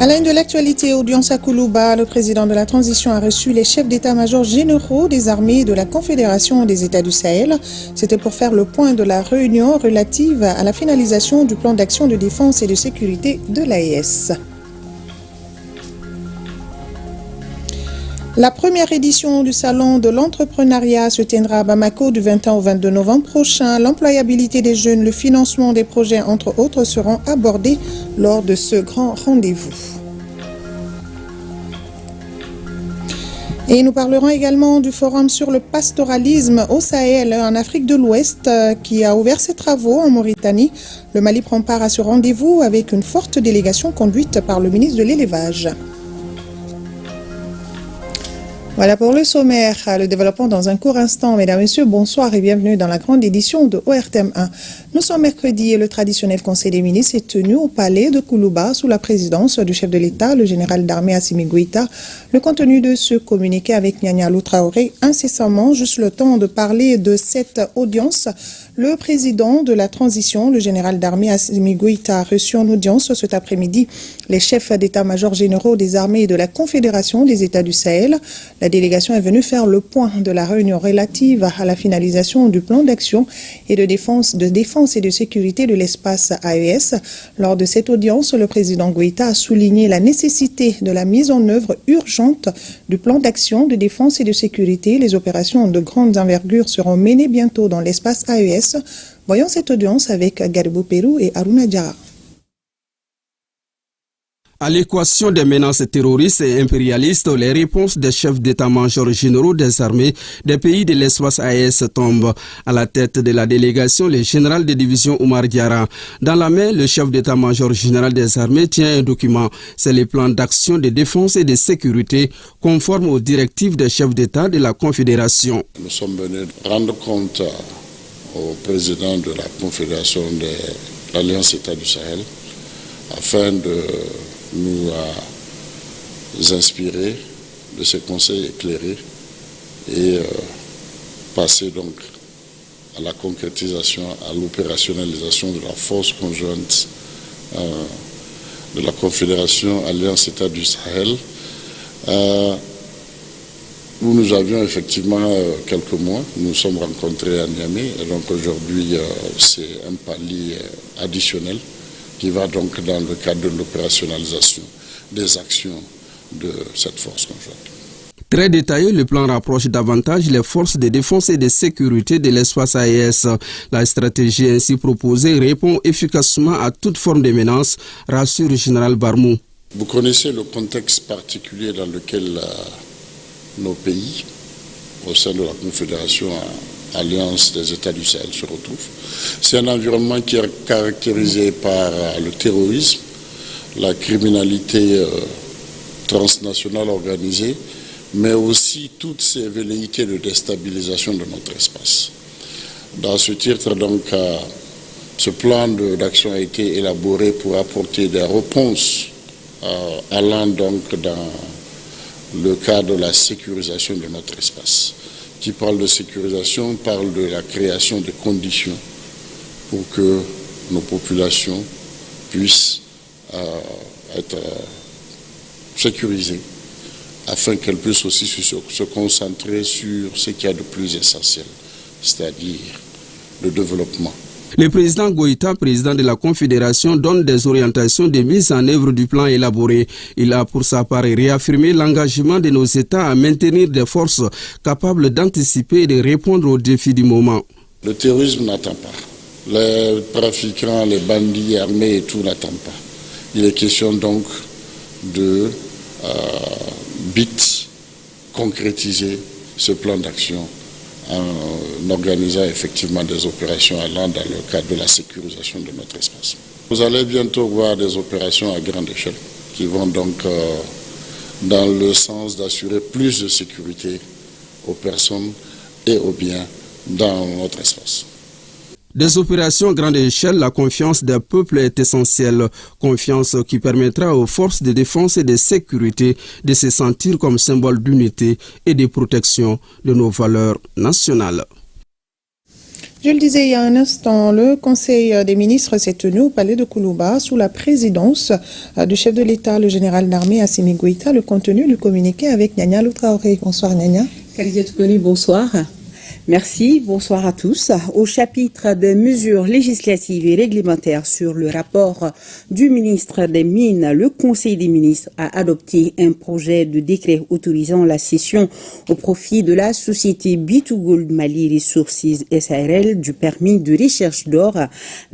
À la une de l'actualité, audience à Koulouba, le président de la transition a reçu les chefs d'état-major généraux des armées de la Confédération des États du Sahel. C'était pour faire le point de la réunion relative à la finalisation du plan d'action de défense et de sécurité de l'AES. La première édition du Salon de l'entrepreneuriat se tiendra à Bamako du 21 au 22 novembre prochain. L'employabilité des jeunes, le financement des projets, entre autres, seront abordés lors de ce grand rendez-vous. Et nous parlerons également du forum sur le pastoralisme au Sahel en Afrique de l'Ouest qui a ouvert ses travaux en Mauritanie. Le Mali prend part à ce rendez-vous avec une forte délégation conduite par le ministre de l'Élevage. Voilà pour le sommaire, le développement dans un court instant. Mesdames et messieurs, bonsoir et bienvenue dans la grande édition de ORTM 1. Nous sommes mercredi et le traditionnel conseil des ministres est tenu au palais de Koulouba sous la présidence du chef de l'État, le général d'armée Assimi Goïta. Le contenu de ce communiqué avec Nyanya Lou Traoré incessamment, juste le temps de parler de cette audience. Le président de la transition, le général d'armée Assimi Goïta, a reçu en audience cet après-midi les chefs d'état-major généraux des armées et de la Confédération des États du Sahel. La délégation est venue faire le point de la réunion relative à la finalisation du plan d'action et de défense et de sécurité de l'espace AES. Lors de cette audience, le président Goïta a souligné la nécessité de la mise en œuvre urgente du plan d'action de défense et de sécurité. Les opérations de grande envergure seront menées bientôt dans l'espace AES. Voyons cette audience avec Garibou Pérou et Aruna Diara. À l'équation des menaces terroristes et impérialistes, les réponses des chefs d'état-major généraux des armées des pays de l'espace AES tombent. À la tête de la délégation, le général de division Oumar Diarra. Dans la main, le chef d'état-major général des armées tient un document. C'est le plan d'action de défense et de sécurité conforme aux directives des chefs d'État de la Confédération. Nous sommes venus rendre compte au président de la Confédération de l'Alliance État du Sahel afin de nous inspirer de ces conseils éclairés et passer donc à la concrétisation, à l'opérationnalisation de la force conjointe de la Confédération Alliance État du Sahel, où nous avions effectivement quelques mois. Nous nous sommes rencontrés à Niamey et donc aujourd'hui c'est un palier additionnel qui va donc dans le cadre de l'opérationnalisation des actions de cette force conjointe. Très détaillé, le plan rapproche davantage les forces de défense et de sécurité de l'espace AES. La stratégie ainsi proposée répond efficacement à toute forme de menace, rassure le général Barmou. Vous connaissez le contexte particulier dans lequel nos pays, au sein de la Confédération Alliance des États du Sahel, se retrouvent. C'est un environnement qui est caractérisé par le terrorisme, la criminalité transnationale organisée, mais aussi toutes ces velléités de déstabilisation de notre espace. Dans ce titre, donc, ce plan d'action a été élaboré pour apporter des réponses allant donc dans le cadre de la sécurisation de notre espace. Qui parle de sécurisation, parle de la création de conditions pour que nos populations puissent être sécurisées, afin qu'elles puissent aussi se concentrer sur ce qu'il y a de plus essentiel, c'est-à-dire le développement. Le président Goïta, président de la Confédération, donne des orientations de mise en œuvre du plan élaboré. Il a pour sa part réaffirmé l'engagement de nos États à maintenir des forces capables d'anticiper et de répondre aux défis du moment. Le terrorisme n'attend pas. Les trafiquants, les bandits armés et tout n'attendent pas. Il est question donc de concrétiser ce plan d'action en organisant effectivement des opérations allant dans le cadre de la sécurisation de notre espace. Vous allez bientôt voir des opérations à grande échelle qui vont donc dans le sens d'assurer plus de sécurité aux personnes et aux biens dans notre espace. Des opérations à grande échelle, la confiance des peuples est essentielle. Confiance qui permettra aux forces de défense et de sécurité de se sentir comme symbole d'unité et de protection de nos valeurs nationales. Je le disais il y a un instant, le Conseil des ministres s'est tenu au palais de Koulouba sous la présidence du chef de l'État, le général d'armée Assimi Goïta. Le contenu du communiqué avec Nyanya Loutraoré. Bonsoir Nyanya. Bonsoir. Merci, bonsoir à tous. Au chapitre des mesures législatives et réglementaires sur le rapport du ministre des Mines, le Conseil des ministres a adopté un projet de décret autorisant la cession au profit de la société B2Gold Mali Resources SARL du permis de recherche d'or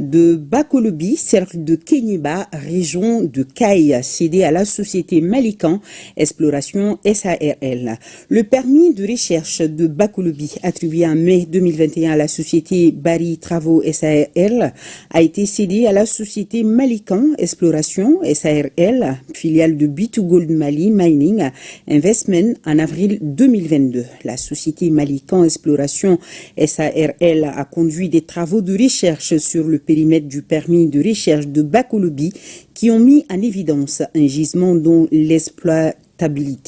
de Bakolobi, cercle de Kenyeba, région de Kaï, cédé à la société Malican Exploration SARL. Le permis de recherche de Bakolobi, attribué en mai 2021 à la société Bari Travaux SARL, a été cédé à la société Malican Exploration SARL, filiale de B2Gold Mali Mining Investment, en avril 2022. La société Malican Exploration SARL a conduit des travaux de recherche sur le périmètre du permis de recherche de Bakolobi qui ont mis en évidence un gisement dont l'exploitation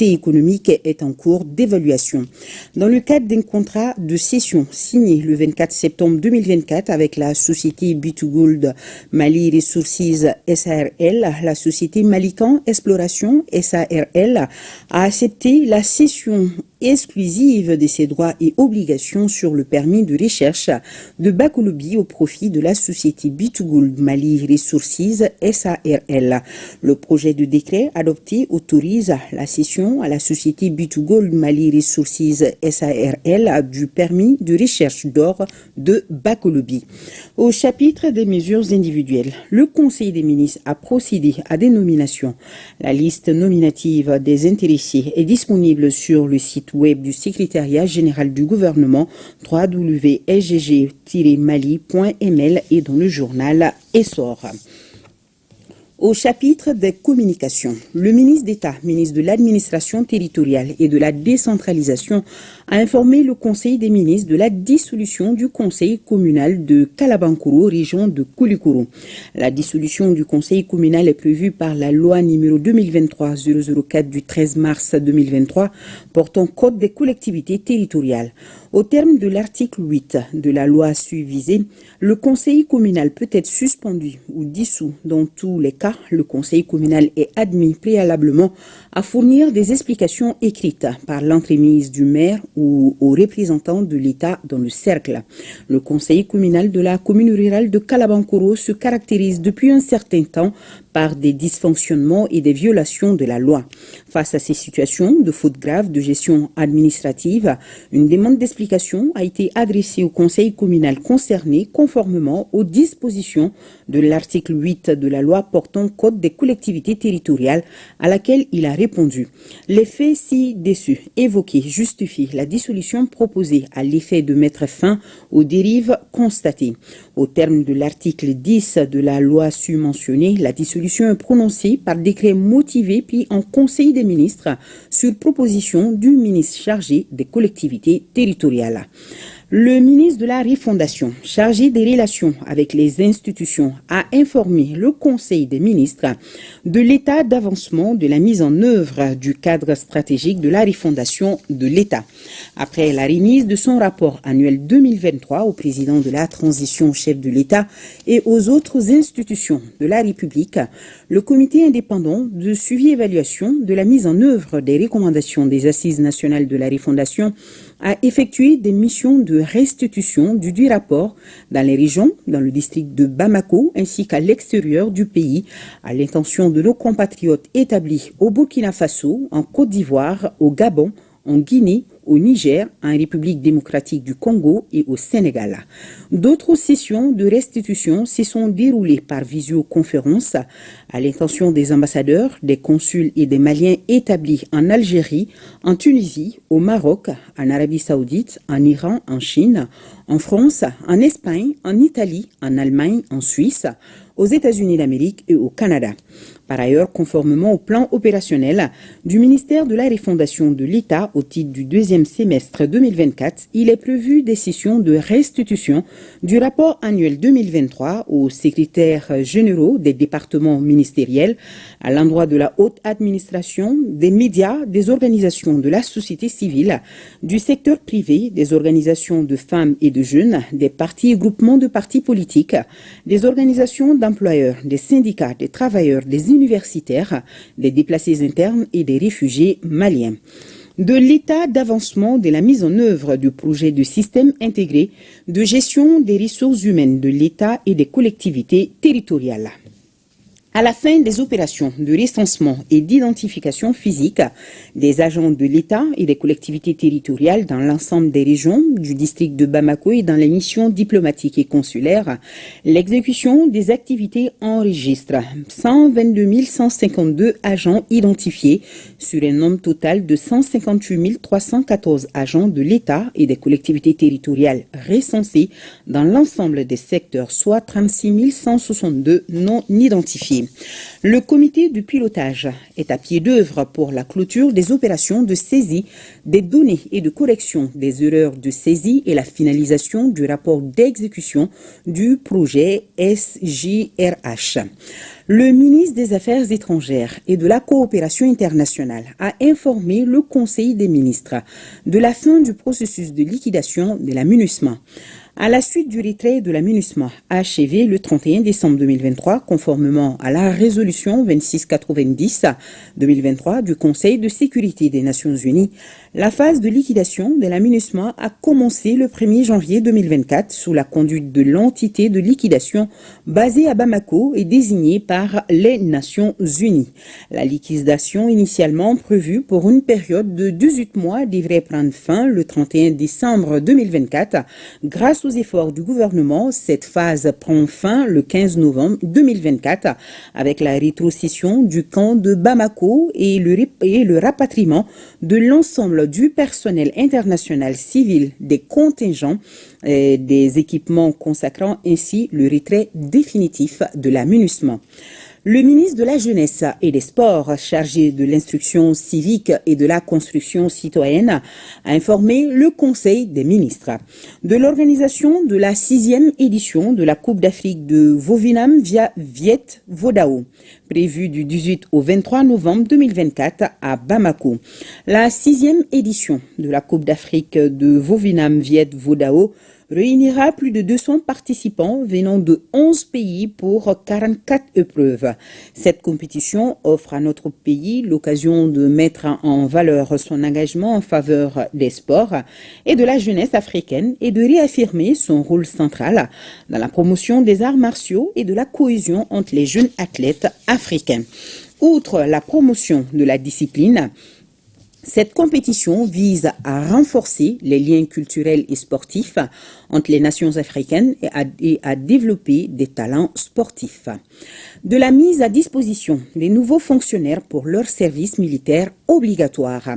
économique est en cours d'évaluation. Dans le cadre d'un contrat de cession signé le 24 septembre 2024 avec la société B2Gold Mali Resources SARL, la société Malican Exploration SARL a accepté la cession exclusive de ses droits et obligations sur le permis de recherche de Bakolobi au profit de la société B2Gold Mali Resources SARL. Le projet de décret adopté autorise la cession à la société B2Gold Mali Resources SARL du permis de recherche d'or de Bakolobi. Au chapitre des mesures individuelles, le Conseil des ministres a procédé à des nominations. La liste nominative des intéressés est disponible sur le site web du secrétariat général du gouvernement www.sgg-mali.ml et dans le journal Essor. Au chapitre des communications, le ministre d'État, ministre de l'Administration territoriale et de la décentralisation, a informé le Conseil des ministres de la dissolution du Conseil communal de Kalabankoro, région de Koulikoro. La dissolution du Conseil communal est prévue par la loi numéro 2023-004 du 13 mars 2023 portant code des collectivités territoriales. Au terme de l'article 8 de la loi suivisée, le Conseil communal peut être suspendu ou dissous. Dans tous les cas, le Conseil communal est admis préalablement à fournir des explications écrites par l'entremise du maire ou aux représentants de l'État dans le cercle. Le Conseil communal de la commune rurale de Kalabankoro se caractérise depuis un certain temps par des dysfonctionnements et des violations de la loi. Face à ces situations de fautes graves de gestion administrative, une demande d'explication a été adressée au conseil communal concerné conformément aux dispositions de l'article 8 de la loi portant code des collectivités territoriales, à laquelle il a répondu. Les faits ci-dessus évoqués justifient la dissolution proposée à l'effet de mettre fin aux dérives constatées. Au terme de l'article 10 de la loi submentionnée, la dissolution est prononcée par décret motivé pris en Conseil des ministres sur proposition du ministre chargé des collectivités territoriales. Le ministre de la Refondation, chargé des relations avec les institutions, a informé le Conseil des ministres de l'état d'avancement de la mise en œuvre du cadre stratégique de la refondation de l'État. Après la remise de son rapport annuel 2023 au président de la transition chef de l'État et aux autres institutions de la République, le comité indépendant de suivi-évaluation de la mise en œuvre des recommandations des Assises nationales de la refondation a effectué des missions de restitution du rapport dans les régions, dans le district de Bamako ainsi qu'à l'extérieur du pays, à l'intention de nos compatriotes établis au Burkina Faso, en Côte d'Ivoire, au Gabon, en Guinée, au Niger, en République démocratique du Congo et au Sénégal. D'autres sessions de restitution se sont déroulées par visioconférence à l'intention des ambassadeurs, des consuls et des Maliens établis en Algérie, en Tunisie, au Maroc, en Arabie Saoudite, en Iran, en Chine, en France, en Espagne, en Italie, en Allemagne, en Suisse, aux États-Unis d'Amérique et au Canada. Par ailleurs, conformément au plan opérationnel du ministère de la Refondation de l'État au titre du deuxième deuxième semestre 2024, il est prévu des sessions de restitution du rapport annuel 2023 aux secrétaires généraux des départements ministériels, à l'endroit de la haute administration, des médias, des organisations de la société civile, du secteur privé, des organisations de femmes et de jeunes, des partis et groupements de partis politiques, des organisations d'employeurs, des syndicats, des travailleurs, des universitaires, des déplacés internes et des réfugiés maliens. De l'état d'avancement de la mise en œuvre du projet de système intégré de gestion des ressources humaines de l'État et des collectivités territoriales. À la fin des opérations de recensement et d'identification physique des agents de l'État et des collectivités territoriales dans l'ensemble des régions du district de Bamako et dans les missions diplomatiques et consulaires, l'exécution des activités enregistre 122 152 agents identifiés sur un nombre total de 158 314 agents de l'État et des collectivités territoriales recensés dans l'ensemble des secteurs, soit 36 162 non identifiés. Le comité de pilotage est à pied d'œuvre pour la clôture des opérations de saisie des données et de correction des erreurs de saisie et la finalisation du rapport d'exécution du projet SJRH. Le ministre des Affaires étrangères et de la coopération internationale a informé le Conseil des ministres de la fin du processus de liquidation de la MINUSMA. À la suite du retrait de la MINUSMA achevé le 31 décembre 2023, conformément à la résolution 2690-2023 du Conseil de sécurité des Nations Unies, la phase de liquidation de la MINUSMA a commencé le 1er janvier 2024 sous la conduite de l'entité de liquidation basée à Bamako et désignée par les Nations Unies. La liquidation initialement prévue pour une période de 18 mois devrait prendre fin le 31 décembre 2024. Grâce aux efforts du gouvernement, cette phase prend fin le 15 novembre 2024 avec la rétrocession du camp de Bamako et le rapatriement de l'ensemble du personnel international civil, des contingents, des équipements consacrant ainsi le retrait définitif de la MINUSMA. Le ministre de la Jeunesse et des Sports, chargé de l'instruction civique et de la construction citoyenne, a informé le Conseil des ministres de l'organisation de la 6e édition de la Coupe d'Afrique de Vovinam via Viet Vodao, prévue du 18 au 23 novembre 2024 à Bamako. La 6e édition de la Coupe d'Afrique de Vovinam Viet Vodao réunira plus de 200 participants venant de 11 pays pour 44 épreuves. Cette compétition offre à notre pays l'occasion de mettre en valeur son engagement en faveur des sports et de la jeunesse africaine et de réaffirmer son rôle central dans la promotion des arts martiaux et de la cohésion entre les jeunes athlètes africains. Outre la promotion de la discipline, cette compétition vise à renforcer les liens culturels et sportifs entre les nations africaines et à développer des talents sportifs. De la mise à disposition des nouveaux fonctionnaires pour leur service militaire obligatoire.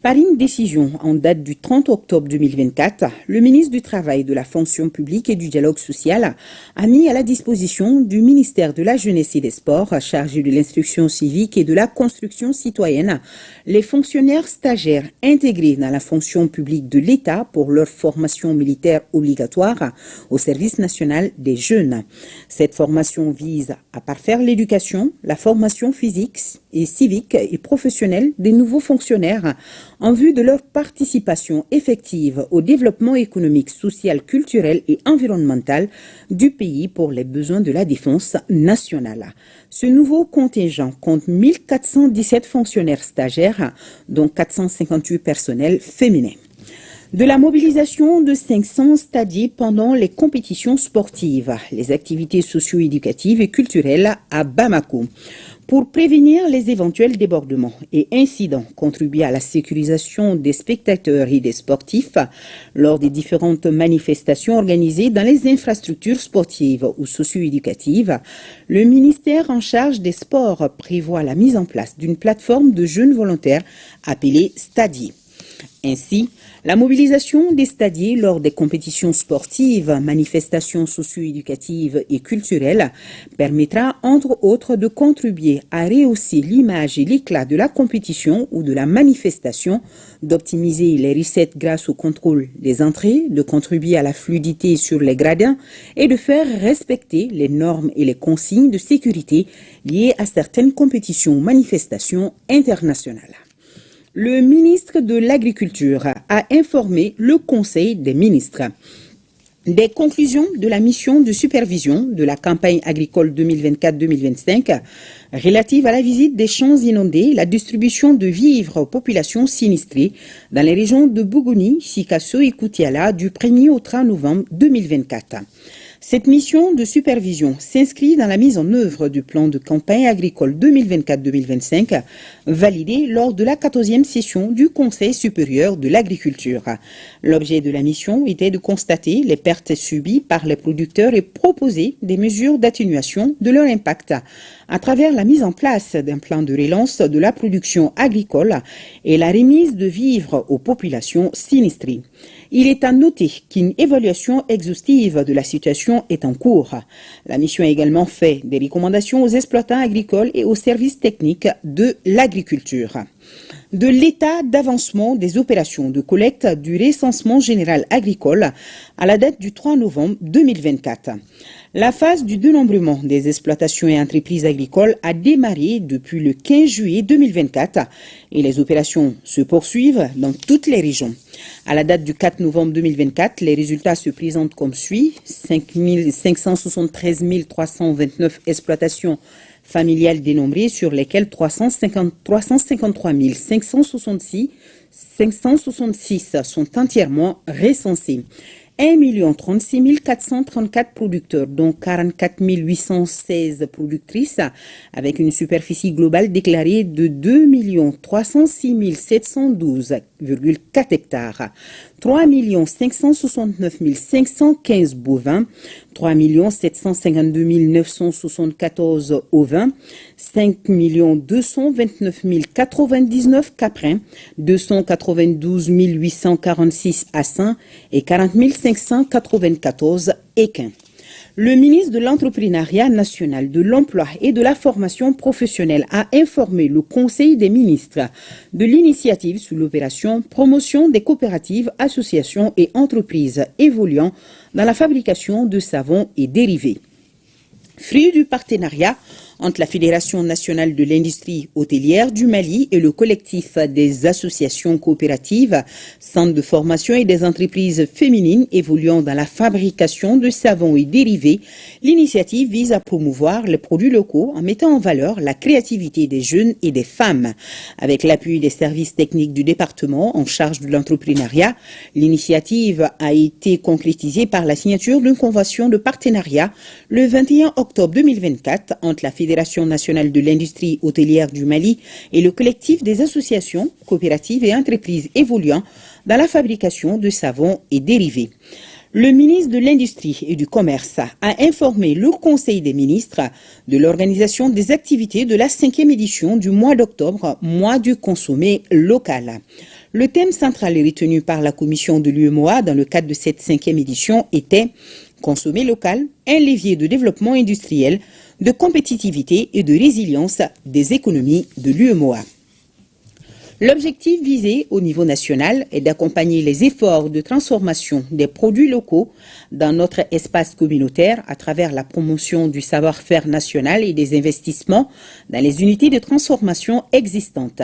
Par une décision en date du 30 octobre 2024, le ministre du Travail, de la Fonction publique et du Dialogue social a mis à la disposition du ministère de la Jeunesse et des Sports, chargé de l'instruction civique et de la construction citoyenne, les fonctionnaires stagiaires intégrés dans la fonction publique de l'État pour leur formation militaire obligatoire au service national des jeunes. Cette formation vise à parfaire l'éducation, la formation physique et civique et professionnelle des nouveaux fonctionnaires en vue de leur participation effective au développement économique, social, culturel et environnemental du pays pour les besoins de la défense nationale. Ce nouveau contingent compte 1417 fonctionnaires stagiaires, dont 458 personnels féminins. De la mobilisation de 500 stadiers pendant les compétitions sportives, les activités socio-éducatives et culturelles à Bamako. Pour prévenir les éventuels débordements et incidents, contribuer à la sécurisation des spectateurs et des sportifs lors des différentes manifestations organisées dans les infrastructures sportives ou socio-éducatives, le ministère en charge des sports prévoit la mise en place d'une plateforme de jeunes volontaires appelée Stadier. Ainsi, la mobilisation des stadiers lors des compétitions sportives, manifestations socio-éducatives et culturelles permettra entre autres de contribuer à rehausser l'image et l'éclat de la compétition ou de la manifestation, d'optimiser les recettes grâce au contrôle des entrées, de contribuer à la fluidité sur les gradins et de faire respecter les normes et les consignes de sécurité liées à certaines compétitions ou manifestations internationales. Le ministre de l'Agriculture a informé le Conseil des ministres des conclusions de la mission de supervision de la campagne agricole 2024-2025 relative à la visite des champs inondés, la distribution de vivres aux populations sinistrées dans les régions de Bougouni, Sikasso et Koutiala du 1er au 3 novembre 2024. Cette mission de supervision s'inscrit dans la mise en œuvre du plan de campagne agricole 2024-2025 validé lors de la 14e session du Conseil supérieur de l'agriculture. L'objet de la mission était de constater les pertes subies par les producteurs et proposer des mesures d'atténuation de leur impact à travers la mise en place d'un plan de relance de la production agricole et la remise de vivres aux populations sinistrées. Il est à noter qu'une évaluation exhaustive de la situation est en cours. La mission a également fait des recommandations aux exploitants agricoles et aux services techniques de l'agriculture. De l'état d'avancement des opérations de collecte du recensement général agricole à la date du 3 novembre 2024. La phase du dénombrement des exploitations et entreprises agricoles a démarré depuis le 15 juillet 2024 et les opérations se poursuivent dans toutes les régions. À la date du 4 novembre 2024, les résultats se présentent comme suit. 573 329 exploitations familiales dénombrées, sur lesquelles 353 566 sont entièrement recensés. 1 036 434 producteurs, dont 44 816 productrices, avec une superficie globale déclarée de 2 306 712,4 hectares. 3 569 515 bovins, 3 752 974 ovins, 5 229 099 caprins, 292 846 assins et 40 594 équins. Le ministre de l'Entrepreneuriat national, de l'Emploi et de la formation professionnelle a informé le Conseil des ministres de l'initiative sous l'opération Promotion des coopératives, associations et entreprises évoluant dans la fabrication de savons et dérivés. Fruit du partenariat entre la Fédération nationale de l'industrie hôtelière du Mali et le collectif des associations coopératives, centres de formation et des entreprises féminines évoluant dans la fabrication de savons et dérivés, l'initiative vise à promouvoir les produits locaux en mettant en valeur la créativité des jeunes et des femmes. Avec l'appui des services techniques du département en charge de l'entrepreneuriat, l'initiative a été concrétisée par la signature d'une convention de partenariat le 21 octobre 2024 entre la Fédération nationale de l'industrie hôtelière du Mali et le collectif des associations, coopératives et entreprises évoluant dans la fabrication de savons et dérivés. Le ministre de l'Industrie et du Commerce a informé le Conseil des ministres de l'organisation des activités de la 5e édition du mois d'octobre, mois du consommé local. Le thème central retenu par la commission de l'UEMOA dans le cadre de cette 5e édition était « Consommer local, un levier de développement industriel, de compétitivité et de résilience des économies de l'UEMOA ». L'objectif visé au niveau national est d'accompagner les efforts de transformation des produits locaux dans notre espace communautaire à travers la promotion du savoir-faire national et des investissements dans les unités de transformation existantes.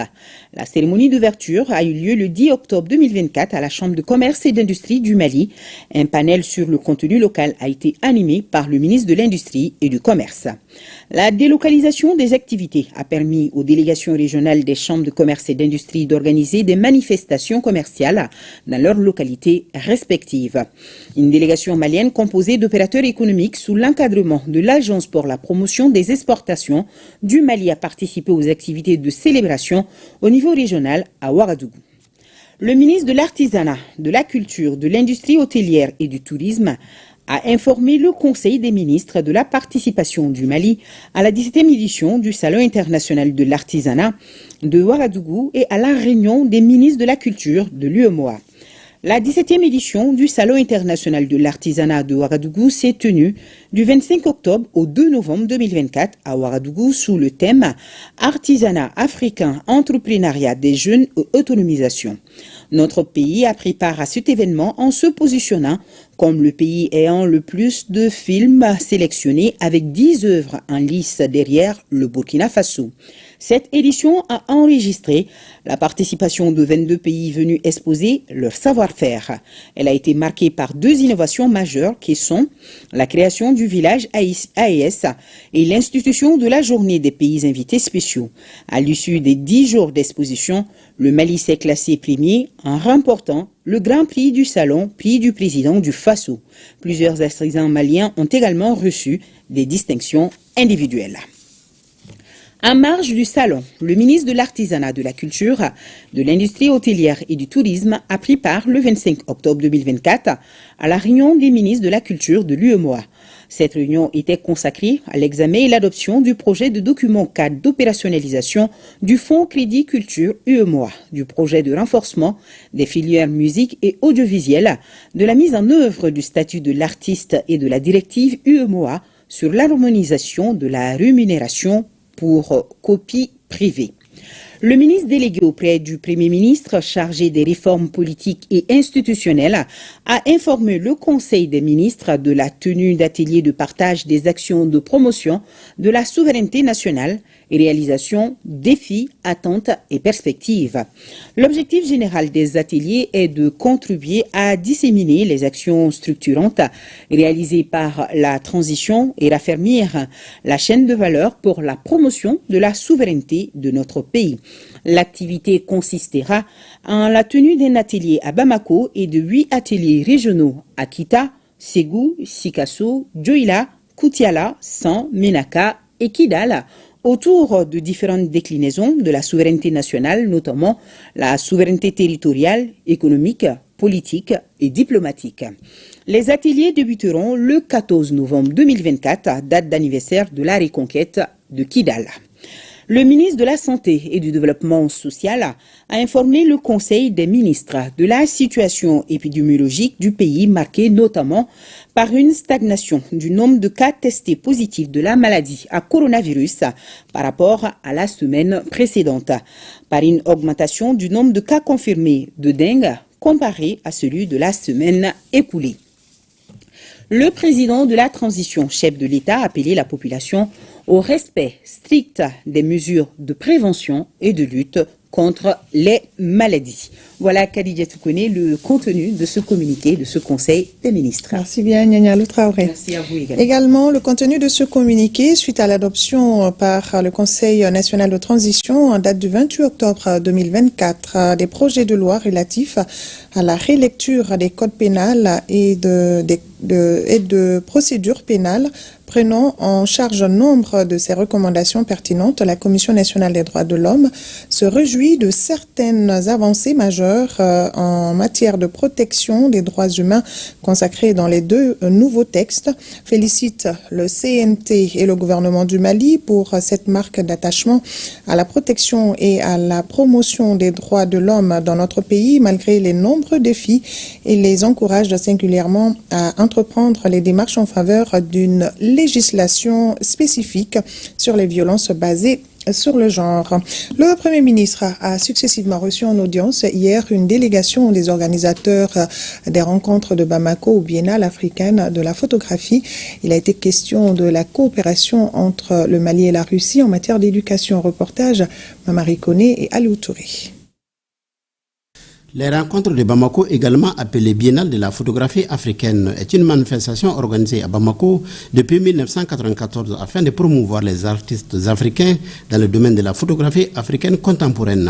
La cérémonie d'ouverture a eu lieu le 10 octobre 2024 à la Chambre de commerce et d'industrie du Mali. Un panel sur le contenu local a été animé par le ministre de l'Industrie et du Commerce. La délocalisation des activités a permis aux délégations régionales des chambres de commerce et d'industrie d'organiser des manifestations commerciales dans leurs localités respectives. Une délégation malienne composée d'opérateurs économiques sous l'encadrement de l'Agence pour la promotion des exportations du Mali a participé aux activités de célébration au niveau régional à Ouagadougou. Le ministre de l'Artisanat, de la Culture, de l'Industrie hôtelière et du Tourisme a informé le Conseil des ministres de la participation du Mali à la 17e édition du Salon international de l'artisanat de Ouagadougou et à la réunion des ministres de la culture de l'UEMOA. La 17e édition du Salon international de l'artisanat de Ouagadougou s'est tenue du 25 octobre au 2 novembre 2024 à Ouagadougou sous le thème « Artisanat africain, entrepreneuriat des jeunes et autonomisation ». Notre pays a pris part à cet événement en se positionnant comme le pays ayant le plus de films sélectionnés avec 10 œuvres en lice derrière le Burkina Faso. Cette édition a enregistré la participation de 22 pays venus exposer leur savoir-faire. Elle a été marquée par 2 innovations majeures qui sont la création du village AES et l'institution de la journée des pays invités spéciaux. À l'issue des 10 jours d'exposition, le Mali s'est classé premier en remportant le Grand Prix du Salon, prix du président du Faso. Plusieurs artisans maliens ont également reçu des distinctions individuelles. En marge du salon, le ministre de l'Artisanat, de la Culture, de l'Industrie hôtelière et du Tourisme a pris part le 25 octobre 2024 à la réunion des ministres de la Culture de l'UEMOA. Cette réunion était consacrée à l'examen et l'adoption du projet de document cadre d'opérationnalisation du Fonds Crédit Culture UEMOA, du projet de renforcement des filières musique et audiovisuelle, de la mise en œuvre du statut de l'artiste et de la directive UEMOA sur l'harmonisation de la rémunération pour copie privée. Le ministre délégué auprès du Premier ministre chargé des réformes politiques et institutionnelles a informé le Conseil des ministres de la tenue d'ateliers de partage des actions de promotion de la souveraineté nationale et réalisation, défis, attentes et perspectives. L'objectif général des ateliers est de contribuer à disséminer les actions structurantes réalisées par la transition et raffermir la chaîne de valeur pour la promotion de la souveraineté de notre pays. L'activité consistera en la tenue d'un atelier à Bamako et de 8 ateliers régionaux à Kita, Ségou, Sikasso, Dioïla, Koutiala, San, Ménaka et Kidal, autour de différentes déclinaisons de la souveraineté nationale, notamment la souveraineté territoriale, économique, politique et diplomatique. Les ateliers débuteront le 14 novembre 2024, date d'anniversaire de la reconquête de Kidal. Le ministre de la Santé et du Développement social a informé le Conseil des ministres de la situation épidémiologique du pays, marquée notamment par une stagnation du nombre de cas testés positifs de la maladie à coronavirus par rapport à la semaine précédente, par une augmentation du nombre de cas confirmés de dengue comparé à celui de la semaine écoulée. Le président de la transition, chef de l'État, a appelé la population au respect strict des mesures de prévention et de lutte contre les maladies. Voilà, Khadija Toukone, le contenu de ce communiqué de ce Conseil des ministres. Merci bien, Nyanya Loutraoré. Merci à vous également. Également, le contenu de ce communiqué, suite à l'adoption par le Conseil national de transition en date du 28 octobre 2024 des projets de loi relatifs à la relecture des codes pénals et de procédures pénales prenant en charge nombre de ces recommandations pertinentes, la Commission nationale des droits de l'homme se réjouit de certaines avancées majeures en matière de protection des droits humains consacrés dans les 2 nouveaux textes, félicite le CNT et le gouvernement du Mali pour cette marque d'attachement à la protection et à la promotion des droits de l'homme dans notre pays malgré les nombreux défis et les encourage singulièrement à entreprendre les démarches en faveur d'une législation spécifique sur les violences basées sur le genre. Le Premier ministre a successivement reçu en audience hier une délégation des organisateurs des rencontres de Bamako au Biennale africaine de la photographie. Il a été question de la coopération entre le Mali et la Russie en matière d'éducation. Reportage Mamari Koné et Aliou Touré. Les rencontres de Bamako, également appelées Biennale de la photographie africaine, est une manifestation organisée à Bamako depuis 1994 afin de promouvoir les artistes africains dans le domaine de la photographie africaine contemporaine.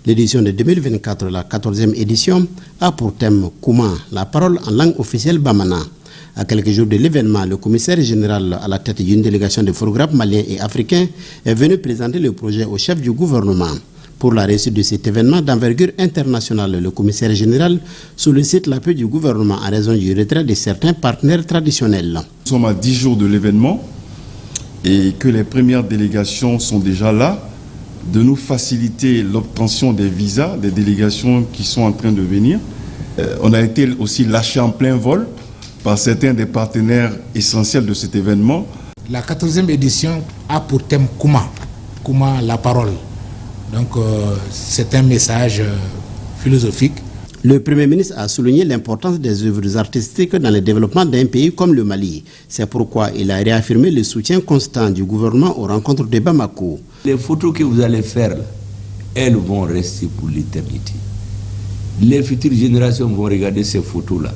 L'édition de 2024, la 14e édition, a pour thème Kouma, la parole en langue officielle bamana. À quelques jours de l'événement, le commissaire général à la tête d'une délégation de photographes maliens et africains est venu présenter le projet au chef du gouvernement. Pour la réussite de cet événement d'envergure internationale, le commissaire général sollicite l'appui du gouvernement en raison du retrait de certains partenaires traditionnels. Nous sommes à 10 jours de l'événement et que les premières délégations sont déjà là, de nous faciliter l'obtention des visas des délégations qui sont en train de venir. On a été aussi lâché en plein vol par certains des partenaires essentiels de cet événement. La 14e édition a pour thème Kouma, Kouma la parole. Donc c'est un message philosophique. Le Premier ministre a souligné l'importance des œuvres artistiques dans le développement d'un pays comme le Mali. C'est pourquoi il a réaffirmé le soutien constant du gouvernement aux rencontres de Bamako. Les photos que vous allez faire, elles vont rester pour l'éternité. Les futures générations vont regarder ces photos-là.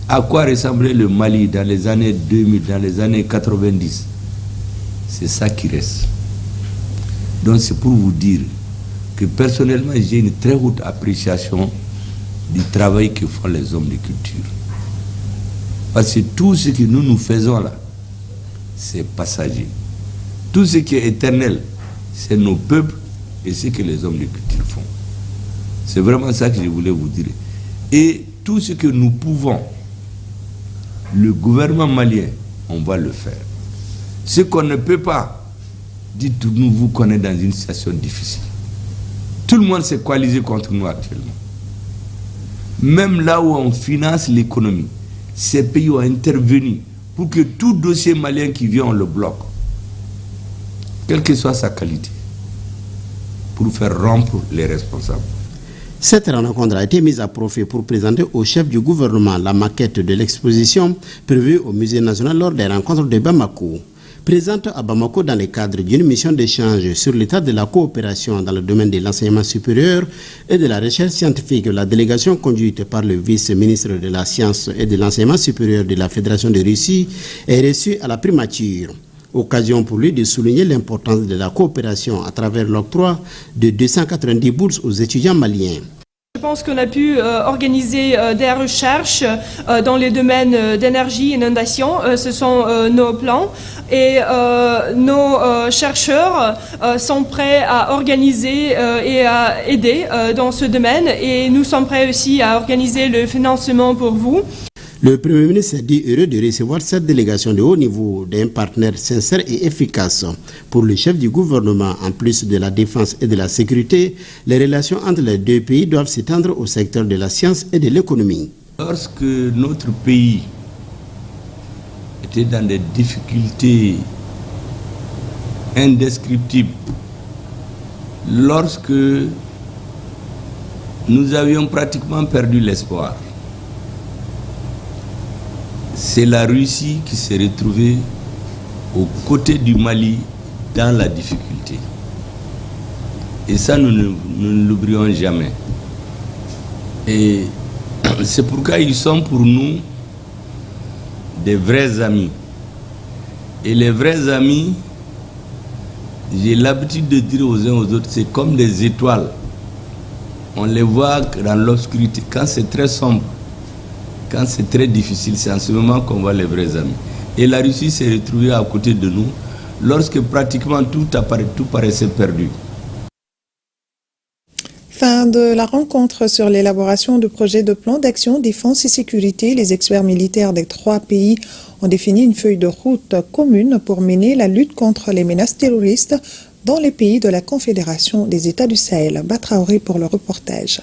À quoi ressemblait le Mali dans les années 2000, dans les années 90? C'est ça qui reste. Donc c'est pour vous dire que personnellement, j'ai une très haute appréciation du travail que font les hommes de culture. Parce que tout ce que nous faisons là, c'est passager. Tout ce qui est éternel, c'est nos peuples et ce que les hommes de culture font. C'est vraiment ça que je voulais vous dire. Et tout ce que nous pouvons, le gouvernement malien, on va le faire. Ce qu'on ne peut pas, dites-nous vous qu'on est dans une situation difficile. Tout le monde s'est coalisé contre nous actuellement. Même là où on finance l'économie, ces pays ont intervenu pour que tout dossier malien qui vient, on le bloque. Quelle que soit sa qualité. Pour faire rompre les responsables. Cette rencontre a été mise à profit pour présenter au chef du gouvernement la maquette de l'exposition prévue au Musée national lors des rencontres de Bamako. Présente à Bamako dans le cadre d'une mission d'échange sur l'état de la coopération dans le domaine de l'enseignement supérieur et de la recherche scientifique, la délégation conduite par le vice-ministre de la Science et de l'Enseignement supérieur de la Fédération de Russie est reçue à la primature. Occasion pour lui de souligner l'importance de la coopération à travers l'octroi de 290 bourses aux étudiants maliens. Je pense qu'on a pu organiser des recherches dans les domaines d'énergie et inondation. Ce sont nos plans et nos chercheurs sont prêts à organiser et à aider dans ce domaine et nous sommes prêts aussi à organiser le financement pour vous. Le Premier ministre s'est dit heureux de recevoir cette délégation de haut niveau d'un partenaire sincère et efficace. Pour le chef du gouvernement, en plus de la défense et de la sécurité, les relations entre les deux pays doivent s'étendre au secteur de la science et de l'économie. Lorsque notre pays était dans des difficultés indescriptibles, lorsque nous avions pratiquement perdu l'espoir, c'est la Russie qui s'est retrouvée aux côtés du Mali dans la difficulté. Et ça, nous ne l'oublierons jamais. Et c'est pourquoi ils sont pour nous des vrais amis. Et les vrais amis, j'ai l'habitude de dire aux uns aux autres, c'est comme des étoiles. On les voit dans l'obscurité. Quand c'est très sombre, quand c'est très difficile, c'est en ce moment qu'on voit les vrais amis. Et la Russie s'est retrouvée à côté de nous lorsque pratiquement tout paraissait perdu. Fin de la rencontre sur l'élaboration de projets de plan d'action défense et sécurité. Les experts militaires des trois pays ont défini une feuille de route commune pour mener la lutte contre les menaces terroristes dans les pays de la Confédération des États du Sahel. Batraoré pour le reportage.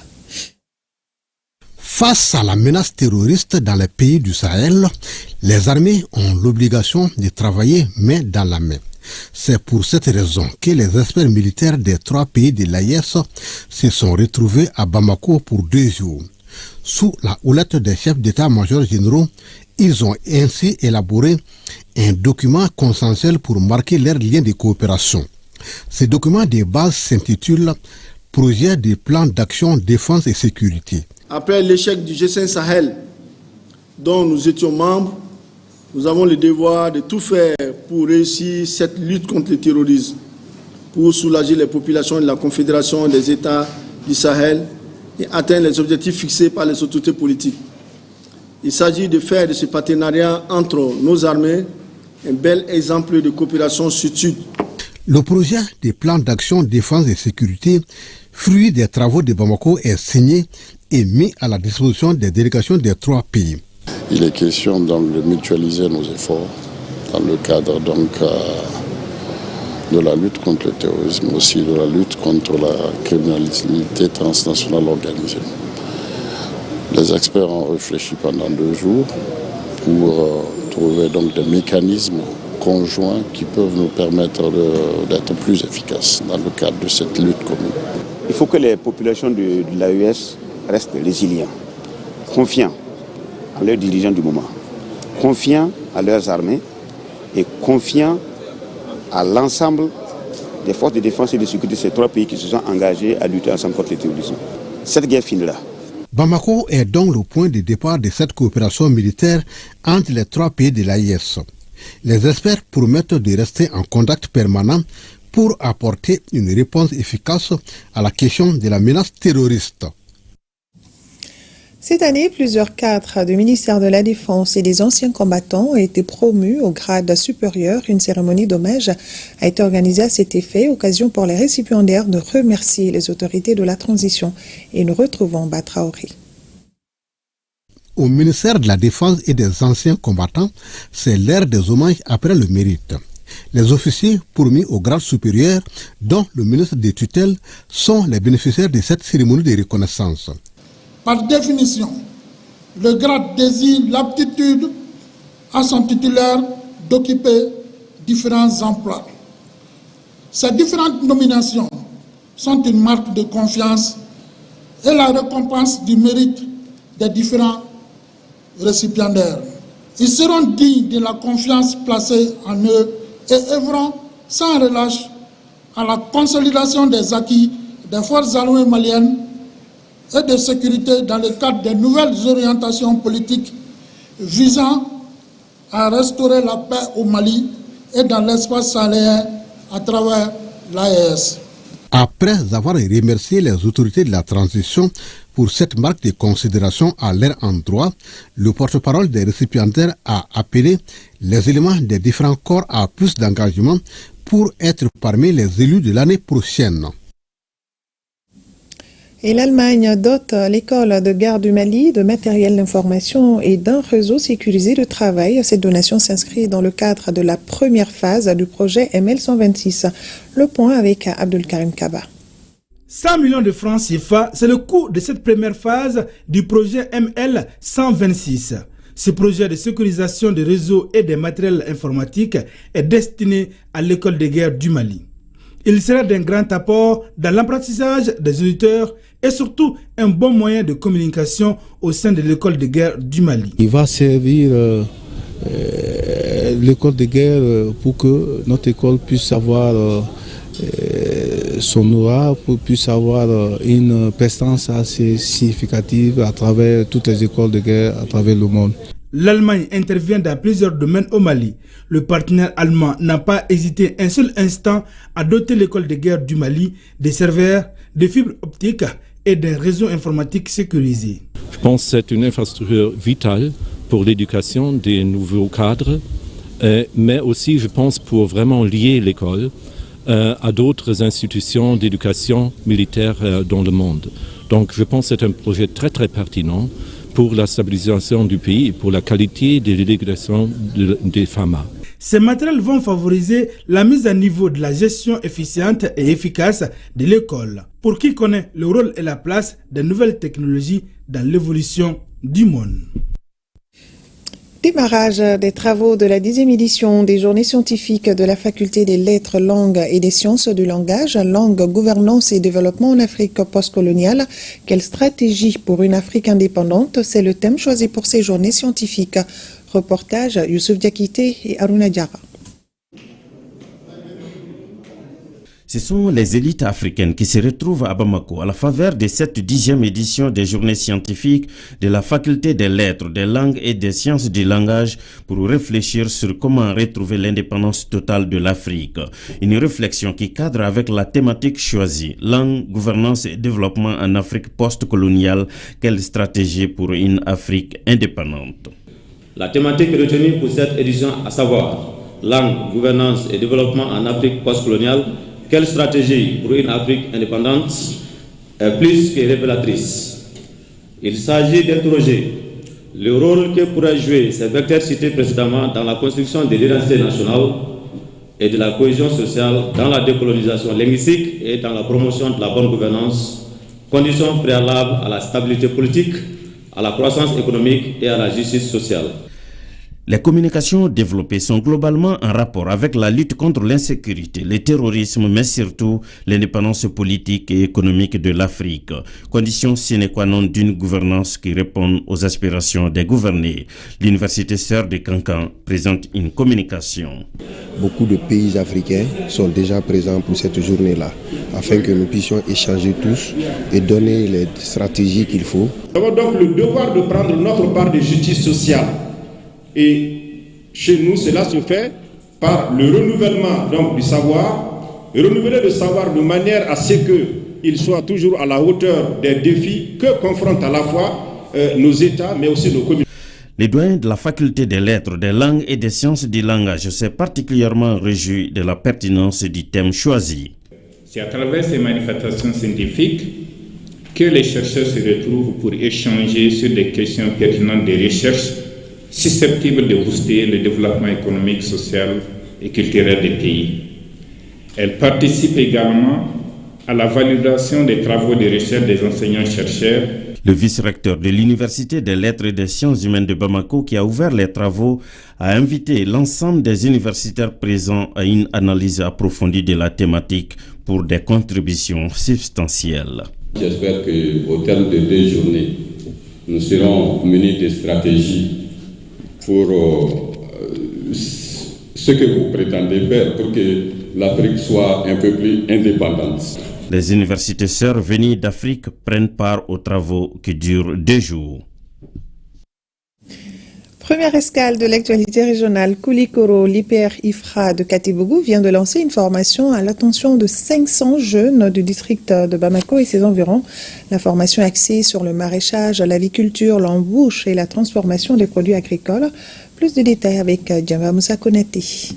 Face à la menace terroriste dans les pays du Sahel, les armées ont l'obligation de travailler main dans la main. C'est pour cette raison que les experts militaires des trois pays de l'AES se sont retrouvés à Bamako pour 2 jours. Sous la houlette des chefs d'état-major généraux, ils ont ainsi élaboré un document consensuel pour marquer leurs liens de coopération. Ce document de base s'intitule « Projet de plan d'action défense et sécurité ». Après l'échec du G5 Sahel, dont nous étions membres, nous avons le devoir de tout faire pour réussir cette lutte contre le terrorisme, pour soulager les populations de la Confédération des États du Sahel et atteindre les objectifs fixés par les autorités politiques. Il s'agit de faire de ce partenariat entre nos armées un bel exemple de coopération sud-sud. Le projet des plans d'action défense et sécurité, fruit des travaux de Bamako, est signé et mis à la disposition des délégations des 3 pays. Il est question donc de mutualiser nos efforts dans le cadre donc de la lutte contre le terrorisme, aussi de la lutte contre la criminalité transnationale organisée. Les experts ont réfléchi pendant 2 jours pour trouver donc des mécanismes conjoints qui peuvent nous permettre d'être plus efficaces dans le cadre de cette lutte commune. Il faut que les populations de l'AES restent résilients, confiants à leurs dirigeants du moment, confiants à leurs armées et confiants à l'ensemble des forces de défense et de sécurité de ces 3 pays qui se sont engagés à lutter ensemble contre le terrorisme. Cette guerre finira. Bamako est donc le point de départ de cette coopération militaire entre les 3 pays de l'AES. Les experts promettent de rester en contact permanent pour apporter une réponse efficace à la question de la menace terroriste. Cette année, plusieurs cadres du ministère de la Défense et des anciens combattants ont été promus au grade supérieur. Une cérémonie d'hommage a été organisée à cet effet, occasion pour les récipiendaires de remercier les autorités de la transition. Et nous retrouvons Batraori. Au ministère de la Défense et des anciens combattants, c'est l'ère des hommages après le mérite. Les officiers promis au grade supérieur, dont le ministre des tutelles, sont les bénéficiaires de cette cérémonie de reconnaissance. Par définition, le grade désigne l'aptitude à son titulaire d'occuper différents emplois. Ces différentes nominations sont une marque de confiance et la récompense du mérite des différents récipiendaires. Ils seront dignes de la confiance placée en eux et œuvreront sans relâche à la consolidation des acquis des forces armées maliennes et de sécurité dans le cadre des nouvelles orientations politiques visant à restaurer la paix au Mali et dans l'espace sahélen à travers l'AES. Après avoir remercié les autorités de la transition pour cette marque de considération à leur endroit, le porte-parole des récipiendaires a appelé les éléments des différents corps à plus d'engagement pour être parmi les élus de l'année prochaine. Et l'Allemagne dote l'école de guerre du Mali de matériel d'information et d'un réseau sécurisé de travail. Cette donation s'inscrit dans le cadre de la première phase du projet ML126. Le point avec Abdelkarim Kaba. 100 millions de francs CFA, c'est le coût de cette première phase du projet ML126. Ce projet de sécurisation des réseaux et des matériels informatiques est destiné à l'école de guerre du Mali. Il sera d'un grand apport dans l'apprentissage des auditeurs et surtout un bon moyen de communication au sein de l'école de guerre du Mali. Il va servir l'école de guerre pour que notre école puisse avoir son aura, puisse avoir une prestance assez significative à travers toutes les écoles de guerre à travers le monde. L'Allemagne intervient dans plusieurs domaines au Mali. Le partenaire allemand n'a pas hésité un seul instant à doter l'école de guerre du Mali des serveurs, des fibres optiques et d'un réseau informatique sécurisé. Je pense que c'est une infrastructure vitale pour l'éducation des nouveaux cadres, mais aussi je pense pour vraiment lier l'école à d'autres institutions d'éducation militaire dans le monde. Donc je pense que c'est un projet très très pertinent pour la stabilisation du pays et pour la qualité de l'éducation des FAMA. Ces matériels vont favoriser la mise à niveau de la gestion efficiente et efficace de l'école, pour qui connaît le rôle et la place des nouvelles technologies dans l'évolution du monde. Démarrage des travaux de la 10e édition des journées scientifiques de la faculté des lettres, langues et des sciences du langage, langue, gouvernance et développement en Afrique postcoloniale. Quelle stratégie pour une Afrique indépendante? C'est le thème choisi pour ces journées scientifiques. Reportage Youssouf Diakité et Aruna Diara. Ce sont les élites africaines qui se retrouvent à Bamako à la faveur de cette 10e édition des journées scientifiques de la faculté des lettres, des langues et des sciences du langage pour réfléchir sur comment retrouver l'indépendance totale de l'Afrique. Une réflexion qui cadre avec la thématique choisie, langue, gouvernance et développement en Afrique post-coloniale. Quelle stratégie pour une Afrique indépendante? La thématique retenue pour cette édition, à savoir langue, gouvernance et développement en Afrique postcoloniale, quelle stratégie pour une Afrique indépendante est plus que révélatrice. Il s'agit d'interroger le rôle que pourraient jouer ces vecteurs cités précédemment dans la construction de l'identité nationale et de la cohésion sociale, dans la décolonisation linguistique et dans la promotion de la bonne gouvernance, conditions préalables à la stabilité politique, à la croissance économique et à la justice sociale. Les communications développées sont globalement en rapport avec la lutte contre l'insécurité, le terrorisme, mais surtout l'indépendance politique et économique de l'Afrique, condition sine qua non d'une gouvernance qui répond aux aspirations des gouvernés. L'Université Sœur de Kankan présente une communication. Beaucoup de pays africains sont déjà présents pour cette journée-là, afin que nous puissions échanger tous et donner les stratégies qu'il faut. Nous avons donc le devoir de prendre notre part de justice sociale. Et chez nous, cela se fait par le renouvellement donc, du savoir, renouveler le savoir de manière à ce qu'il soit toujours à la hauteur des défis que confrontent à la fois nos États, mais aussi nos communautés. Les doyens de la faculté des lettres, des langues et des sciences du langage s'est particulièrement réjoui de la pertinence du thème choisi. C'est à travers ces manifestations scientifiques que les chercheurs se retrouvent pour échanger sur des questions pertinentes des recherches susceptibles de booster le développement économique, social et culturel des pays. Elle participe également à la validation des travaux de recherche des enseignants-chercheurs. Le vice-recteur de l'Université des lettres et des sciences humaines de Bamako, qui a ouvert les travaux, a invité l'ensemble des universitaires présents à une analyse approfondie de la thématique pour des contributions substantielles. J'espère qu'au terme de 2 journées, nous serons munis de stratégies pour ce que vous prétendez faire pour que l'Afrique soit un peu plus indépendante. Les universités sœurs venues d'Afrique prennent part aux travaux qui durent 2 jours. Première escale de l'actualité régionale, Koulikoro, l'IPR-IFRA de Katibougou vient de lancer une formation à l'attention de 500 jeunes du district de Bamako et ses environs. La formation est axée sur le maraîchage, l'aviculture, l'embouche et la transformation des produits agricoles. Plus de détails avec Djamba Moussa Konati.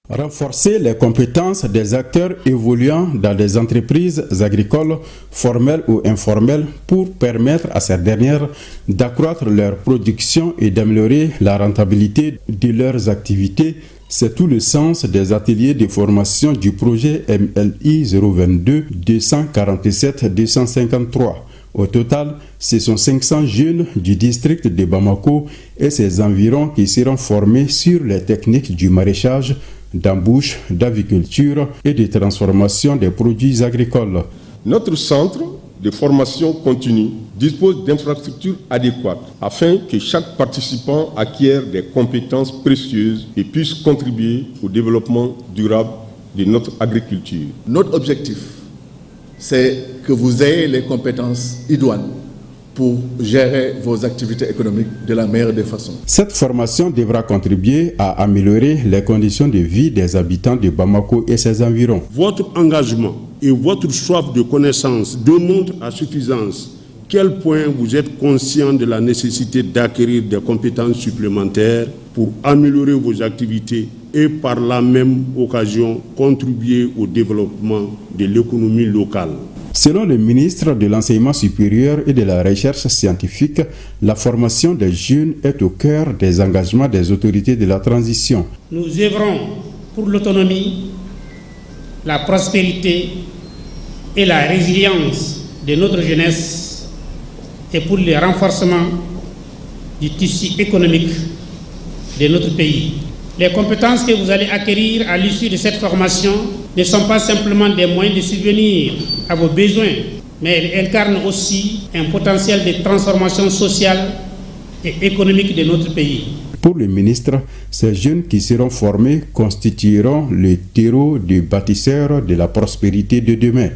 Renforcer les compétences des acteurs évoluant dans des entreprises agricoles formelles ou informelles pour permettre à ces dernières d'accroître leur production et d'améliorer la rentabilité de leurs activités. C'est tout le sens des ateliers de formation du projet MLI 022 247 253. Au total, ce sont 500 jeunes du district de Bamako et ses environs qui seront formés sur les techniques du maraîchage, d'embouche, d'aviculture et de transformation des produits agricoles. Notre centre de formation continue dispose d'infrastructures adéquates afin que chaque participant acquiert des compétences précieuses et puisse contribuer au développement durable de notre agriculture. Notre objectif, c'est que vous ayez les compétences idoines pour gérer vos activités économiques de la meilleure des façons. Cette formation devra contribuer à améliorer les conditions de vie des habitants de Bamako et ses environs. Votre engagement et votre soif de connaissance démontrent à suffisance quel point vous êtes conscient de la nécessité d'acquérir des compétences supplémentaires pour améliorer vos activités et par la même occasion contribuer au développement de l'économie locale. Selon le ministre de l'Enseignement supérieur et de la Recherche scientifique, la formation des jeunes est au cœur des engagements des autorités de la transition. Nous œuvrons pour l'autonomie, la prospérité et la résilience de notre jeunesse et pour le renforcement du tissu économique de notre pays. Les compétences que vous allez acquérir à l'issue de cette formation ne sont pas simplement des moyens de subvenir à vos besoins, mais elles incarnent aussi un potentiel de transformation sociale et économique de notre pays. Pour le ministre, ces jeunes qui seront formés constitueront le terreau des bâtisseurs de la prospérité de demain.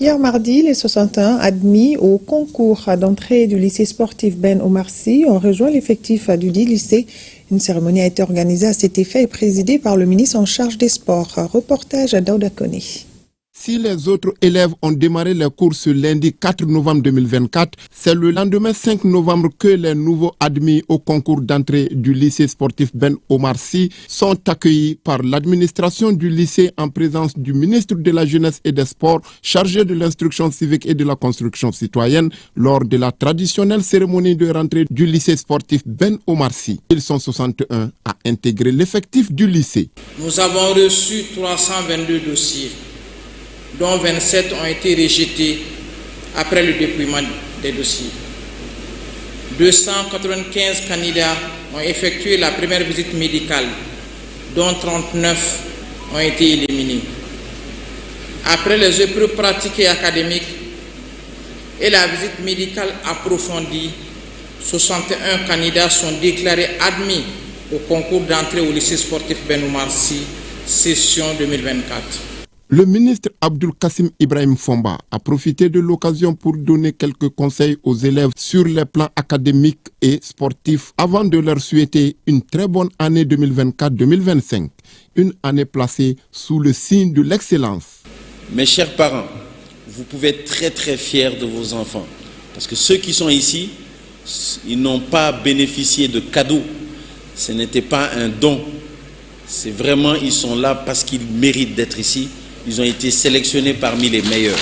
Hier mardi, les 61 admis au concours d'entrée du lycée sportif Ben Omar Sy ont rejoint l'effectif du dit lycée. Une cérémonie a été organisée à cet effet et présidée par le ministre en charge des sports. Reportage à Daouda Koné. Si les autres élèves ont démarré les cours ce lundi 4 novembre 2024, c'est le lendemain 5 novembre que les nouveaux admis au concours d'entrée du lycée sportif Ben Omar Sy sont accueillis par l'administration du lycée en présence du ministre de la Jeunesse et des Sports chargé de l'instruction civique et de la construction citoyenne lors de la traditionnelle cérémonie de rentrée du lycée sportif Ben Omar Sy. Ils sont 61 à intégrer l'effectif du lycée. Nous avons reçu 322 dossiers, dont 27 ont été rejetés après le dépouillement des dossiers. 295 candidats ont effectué la première visite médicale, dont 39 ont été éliminés. Après les épreuves pratiques et académiques et la visite médicale approfondie, 61 candidats sont déclarés admis au concours d'entrée au lycée sportif Ben Omar Sy, session 2024. Le ministre Abdoul Kassim Ibrahim Fomba a profité de l'occasion pour donner quelques conseils aux élèves sur les plans académiques et sportifs avant de leur souhaiter une très bonne année 2024-2025, une année placée sous le signe de l'excellence. Mes chers parents, vous pouvez être très fiers de vos enfants parce que ceux qui sont ici, ils n'ont pas bénéficié de cadeaux, ce n'était pas un don, c'est vraiment, ils sont là parce qu'ils méritent d'être ici. Ils ont été sélectionnés parmi les meilleurs.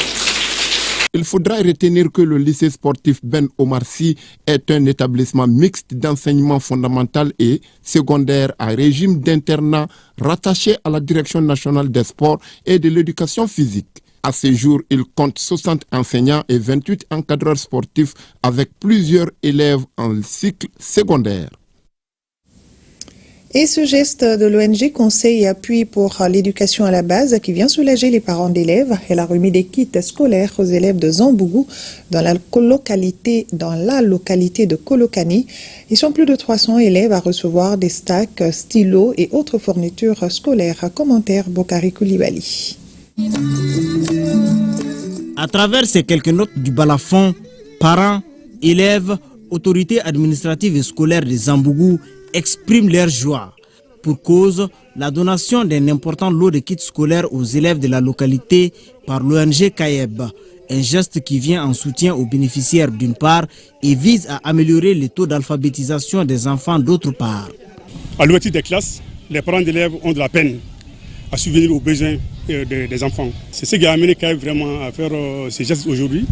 Il faudra retenir que le lycée sportif Ben Omar Sy est un établissement mixte d'enseignement fondamental et secondaire à régime d'internat rattaché à la Direction nationale des sports et de l'éducation physique. À ce jour, il compte 60 enseignants et 28 encadreurs sportifs avec plusieurs élèves en cycle secondaire. Et ce geste de l'ONG Conseil et Appui pour l'éducation à la base qui vient soulager les parents d'élèves, elle a remis des kits scolaires aux élèves de Zambougou dans la localité de Kolokani. Ils sont plus de 300 élèves à recevoir des stacks, stylos et autres fournitures scolaires. Commentaire Bokari Koulibaly. À travers ces quelques notes du balafon, parents, élèves, autorités administratives et scolaires de Zambougou expriment leur joie. Pour cause, la donation d'un important lot de kits scolaires aux élèves de la localité par l'ONG Kayeb. Un geste qui vient en soutien aux bénéficiaires d'une part et vise à améliorer les taux d'alphabétisation des enfants d'autre part. À l'ouverture des classes, les parents d'élèves ont de la peine à subvenir aux besoins des enfants. C'est ce qui a amené Kayeb vraiment à faire ces gestes aujourd'hui,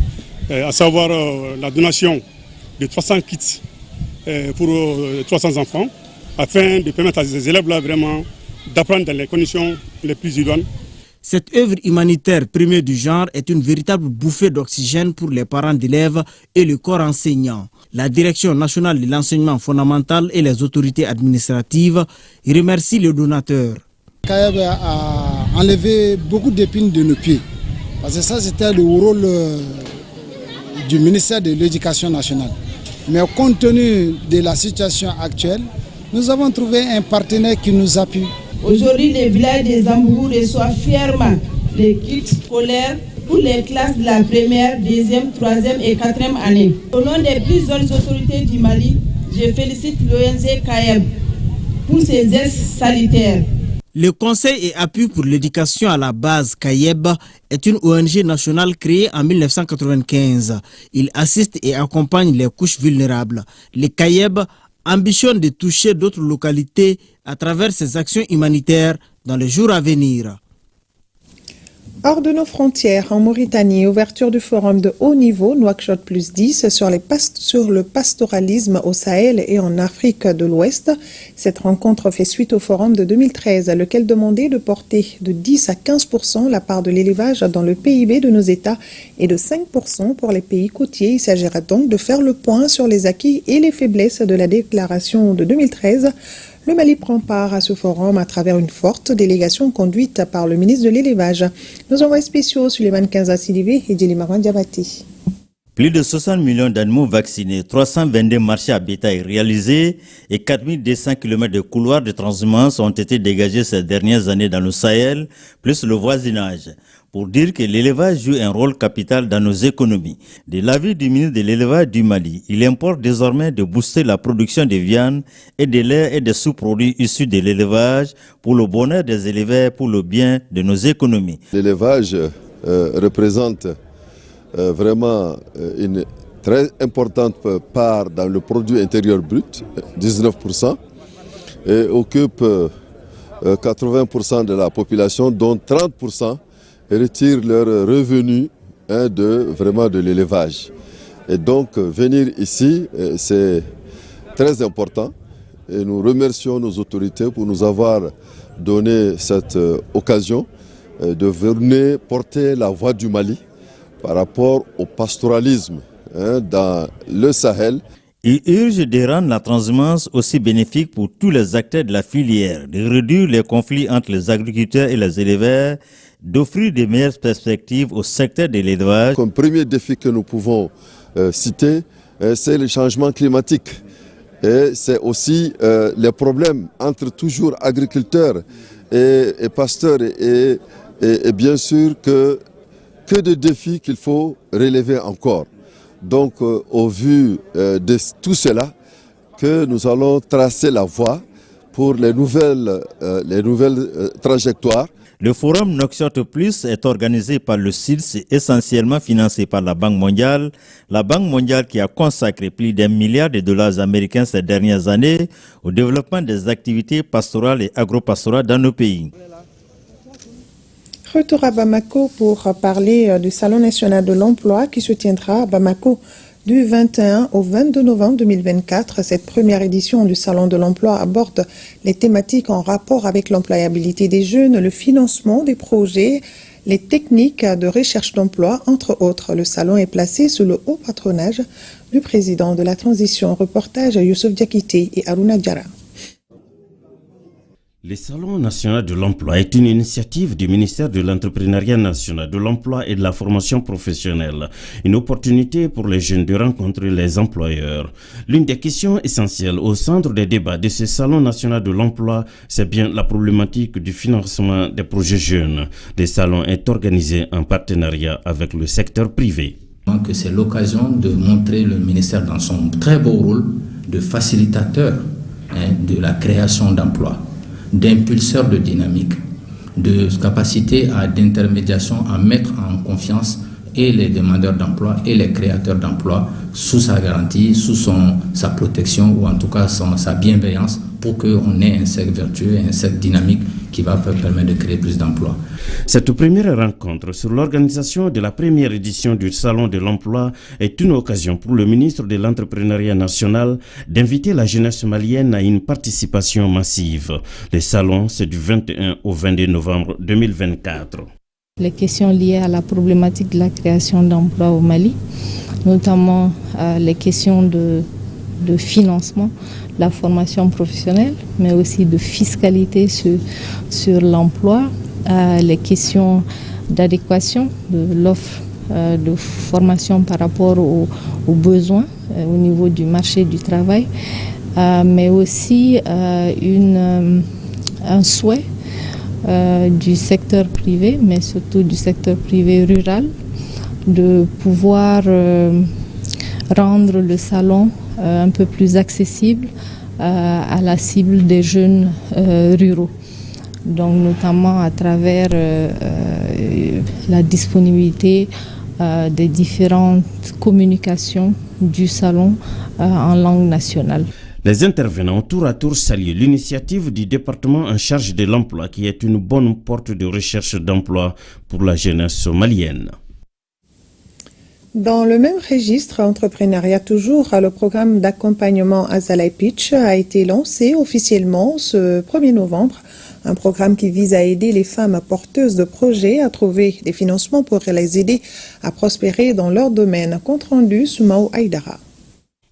à savoir la donation de 300 kits pour 300 enfants, afin de permettre à ces élèves-là vraiment d'apprendre dans les conditions les plus idoines. Cette œuvre humanitaire primée du genre est une véritable bouffée d'oxygène pour les parents d'élèves et le corps enseignant. La Direction nationale de l'enseignement fondamental et les autorités administratives remercient le donateur. Kayeb a enlevé beaucoup d'épines de nos pieds, parce que ça c'était le rôle du ministère de l'Éducation nationale. Mais compte tenu de la situation actuelle, nous avons trouvé un partenaire qui nous appuie. Aujourd'hui, les villages des Zambougou reçoivent fièrement les kits scolaires pour les classes de la première, deuxième, troisième et quatrième année. Au nom des plus hautes autorités du Mali, je félicite l'ONG Kayeb pour ses gestes salutaires. Le Conseil et Appui pour l'éducation à la base Kayeb est une ONG nationale créée en 1995. Il assiste et accompagne les couches vulnérables. Le Kayeb ambitionne de toucher d'autres localités à travers ses actions humanitaires dans les jours à venir. Hors de nos frontières, en Mauritanie, ouverture du forum de haut niveau Nouakchott +10 sur le pastoralisme au Sahel et en Afrique de l'Ouest. Cette rencontre fait suite au forum de 2013, lequel demandait de porter de 10 à 15% la part de l'élevage dans le PIB de nos États et de 5% pour les pays côtiers. Il s'agira donc de faire le point sur les acquis et les faiblesses de la déclaration de 2013. Le Mali prend part à ce forum à travers une forte délégation conduite par le ministre de l'Élevage. Nos envoyés spéciaux Suleiman Kenza Sidibé et Djelimaran Diabati. Plus de 60 millions d'animaux vaccinés, 322 marchés à bétail réalisés et 4200 km de couloirs de transhumance ont été dégagés ces dernières années dans le Sahel, plus le voisinage, pour dire que l'élevage joue un rôle capital dans nos économies. De l'avis du ministre de l'Élevage du Mali, il importe désormais de booster la production de viande et de lait et des sous-produits issus de l'élevage pour le bonheur des éleveurs, pour le bien de nos économies. L'élevage représente vraiment une très importante part dans le produit intérieur brut, 19%, et occupe 80% de la population, dont 30% retirent leurs revenus de l'élevage. Et donc venir ici, c'est très important et nous remercions nos autorités pour nous avoir donné cette occasion de venir porter la voix du Mali par rapport au pastoralisme dans le Sahel. Il urge de rendre la transhumance aussi bénéfique pour tous les acteurs de la filière, de réduire les conflits entre les agriculteurs et les éleveurs, d'offrir de meilleures perspectives au secteur de l'élevage. Comme premier défi que nous pouvons citer, c'est le changement climatique. Et c'est aussi les problèmes entre toujours agriculteurs et pasteurs. Et bien sûr que de défis qu'il faut relever encore. Donc au vu de tout cela, que nous allons tracer la voie pour les nouvelles trajectoires. Le forum Nouakchott Plus est organisé par le CILS et essentiellement financé par la Banque mondiale. La Banque mondiale qui a consacré plus d'$1 milliard américains ces dernières années au développement des activités pastorales et agropastorales dans nos pays. Retour à Bamako pour parler du Salon national de l'emploi qui se tiendra à Bamako du 21 au 22 novembre 2024. Cette première édition du Salon de l'emploi aborde les thématiques en rapport avec l'employabilité des jeunes, le financement des projets, les techniques de recherche d'emploi, entre autres. Le salon est placé sous le haut patronage du président de la transition. Reportage Youssouf Diakité et Aruna Diara. Le Salon national de l'emploi est une initiative du ministère de l'Entrepreneuriat national, de l'emploi et de la formation professionnelle. Une opportunité pour les jeunes de rencontrer les employeurs. L'une des questions essentielles au centre des débats de ce Salon national de l'emploi, c'est bien la problématique du financement des projets jeunes. Le salon est organisé en partenariat avec le secteur privé. Que c'est l'occasion de montrer le ministère dans son très beau rôle de facilitateur de la création d'emplois, d'impulseur de dynamique, de capacité d'intermédiation à mettre en confiance et les demandeurs d'emploi et les créateurs d'emploi sous sa garantie, sous sa protection ou en tout cas sa bienveillance pour qu'on ait un cercle vertueux, un cercle dynamique qui va permettre de créer plus d'emplois. Cette première rencontre sur l'organisation de la première édition du Salon de l'emploi est une occasion pour le ministre de l'Entrepreneuriat national d'inviter la jeunesse malienne à une participation massive. Le salon, c'est du 21 au 22 novembre 2024. Les questions liées à la problématique de la création d'emplois au Mali, notamment les questions de financement, la formation professionnelle, mais aussi de fiscalité sur l'emploi, les questions d'adéquation de l'offre de formation par rapport aux besoins au niveau du marché du travail, mais aussi un souhait du secteur privé, mais surtout du secteur privé rural, de pouvoir rendre le salon un peu plus accessible à la cible des jeunes ruraux. Donc notamment à travers la disponibilité des différentes communications du salon en langue nationale. Les intervenants tour à tour saluent l'initiative du département en charge de l'emploi qui est une bonne porte de recherche d'emploi pour la jeunesse somalienne. Dans le même registre, entrepreneuriat toujours, le programme d'accompagnement Azalai Pitch a été lancé officiellement ce 1er novembre. Un programme qui vise à aider les femmes porteuses de projets à trouver des financements pour les aider à prospérer dans leur domaine. Compte rendu, Soumaou Aïdara.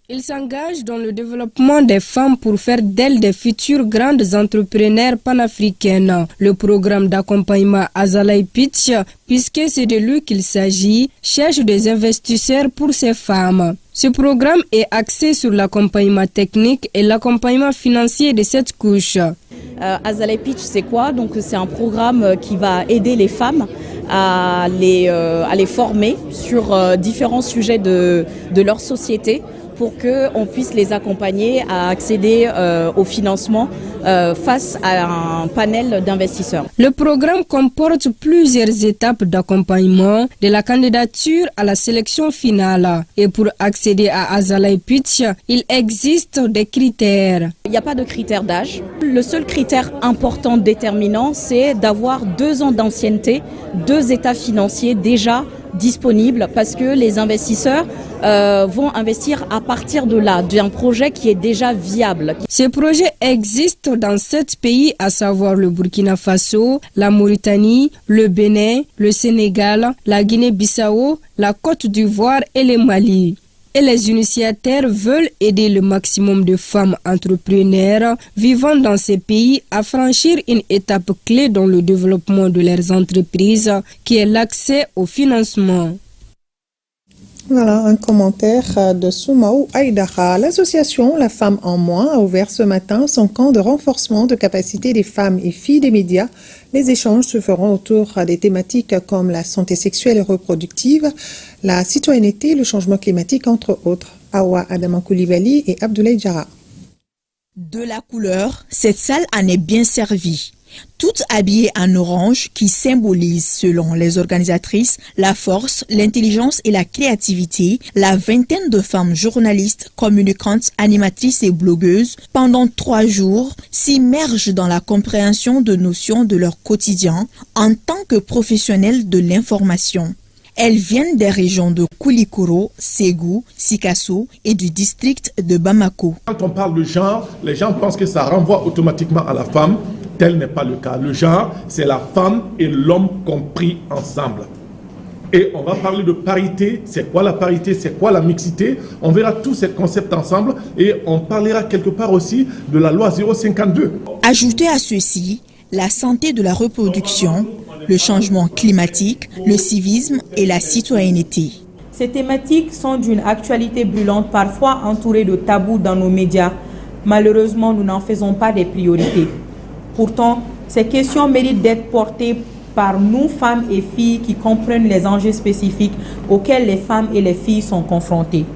Il s'engage dans le développement des femmes pour faire d'elles des futures grandes entrepreneurs panafricaines. Le programme d'accompagnement Azalai Pitch, puisque c'est de lui qu'il s'agit, cherche des investisseurs pour ces femmes. Ce programme est axé sur l'accompagnement technique et l'accompagnement financier de cette couche. Azalai Pitch, c'est quoi? Donc, c'est un programme qui va aider les femmes à les former sur différents sujets de leur société, pour qu'on puisse les accompagner à accéder au financement face à un panel d'investisseurs. Le programme comporte plusieurs étapes d'accompagnement de la candidature à la sélection finale. Et pour accéder à Azalai Pitch, il existe des critères. Il n'y a pas de critère d'âge. Le seul critère important déterminant, c'est d'avoir 2 ans d'ancienneté, 2 états financiers déjà disponibles, parce que les investisseurs vont investir à partir de là, d'un projet qui est déjà viable. Ces projets existent dans 7 pays, à savoir le Burkina Faso, la Mauritanie, le Bénin, le Sénégal, la Guinée-Bissau, la Côte d'Ivoire et le Mali. Et les initiateurs veulent aider le maximum de femmes entrepreneurs vivant dans ces pays à franchir une étape clé dans le développement de leurs entreprises, qui est l'accès au financement. Voilà un commentaire de Soumaou Aïdara. L'association La Femme en Moins a ouvert ce matin son camp de renforcement de capacité des femmes et filles des médias. Les échanges se feront autour des thématiques comme la santé sexuelle et reproductive, la citoyenneté, le changement climatique, entre autres. Awa Adama Koulibaly et Abdoulaye Diarra. De la couleur, cette salle en est bien servie. Toutes habillées en orange qui symbolise, selon les organisatrices, la force, l'intelligence et la créativité, la vingtaine de femmes journalistes, communicantes, animatrices et blogueuses, pendant 3 jours, s'immergent dans la compréhension de notions de leur quotidien en tant que professionnelles de l'information. Elles viennent des régions de Koulikoro, Ségou, Sikasso et du district de Bamako. Quand on parle de genre, les gens pensent que ça renvoie automatiquement à la femme. Tel n'est pas le cas. Le genre, c'est la femme et l'homme compris ensemble. Et on va parler de parité. C'est quoi la parité? C'est quoi la mixité? On verra tous ces concepts ensemble et on parlera quelque part aussi de la loi 052. Ajoutez à ceci la santé de la reproduction, le changement climatique, le civisme et la citoyenneté. Ces thématiques sont d'une actualité brûlante, parfois entourées de tabous dans nos médias. Malheureusement, nous n'en faisons pas des priorités. Pourtant, ces questions méritent d'être portées par nous, femmes et filles, qui comprennent les enjeux spécifiques auxquels les femmes et les filles sont confrontées.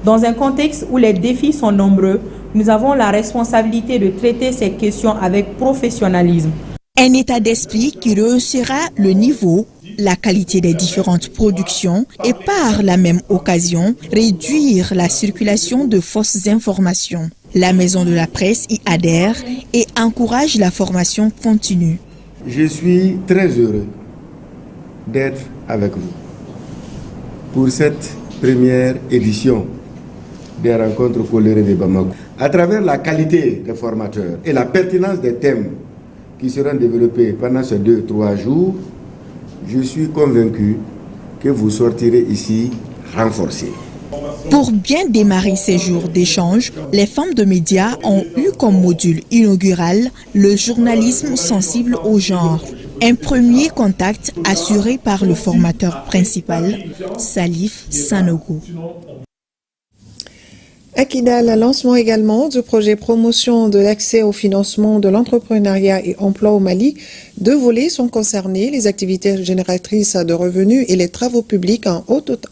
Dans un contexte où les défis sont nombreux, nous avons la responsabilité de traiter ces questions avec professionnalisme. Un état d'esprit qui rehaussera le niveau, la qualité des différentes productions et par la même occasion, réduire la circulation de fausses informations. La Maison de la Presse y adhère et encourage la formation continue. Je suis très heureux d'être avec vous pour cette première édition des rencontres colorées de Bamako. À travers la qualité des formateurs et la pertinence des thèmes qui seront développés pendant ces 2-3 jours, je suis convaincu que vous sortirez ici renforcés. Pour bien démarrer ces jours d'échange, les femmes de médias ont eu comme module inaugural le journalisme sensible au genre. Un premier contact assuré par le formateur principal, Salif Sanogo. À Kidal, le lancement également du projet promotion de l'accès au financement de l'entrepreneuriat et emploi au Mali. 2 volets sont concernés, les activités génératrices de revenus et les travaux publics en haute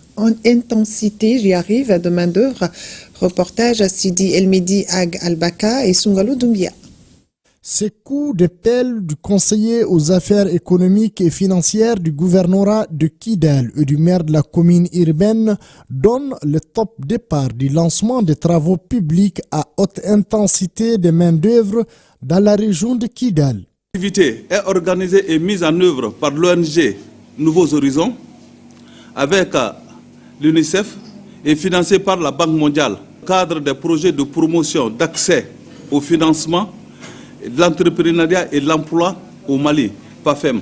intensité, j'y arrive, de main-d'œuvre. Reportage à Sidi Elmedi Ag Albaka et Sungalo Doumbia. Ces coups de pelle du conseiller aux affaires économiques et financières du gouvernorat de Kidal et du maire de la commune urbaine donnent le top départ du lancement des travaux publics à haute intensité de main-d'œuvre dans la région de Kidal. L'activité est organisée et mise en œuvre par l'ONG Nouveaux Horizons avec l'UNICEF et financée par la Banque mondiale. Cadre des projets de promotion d'accès au financement de l'entrepreneuriat et de l'emploi au Mali, PAFEM.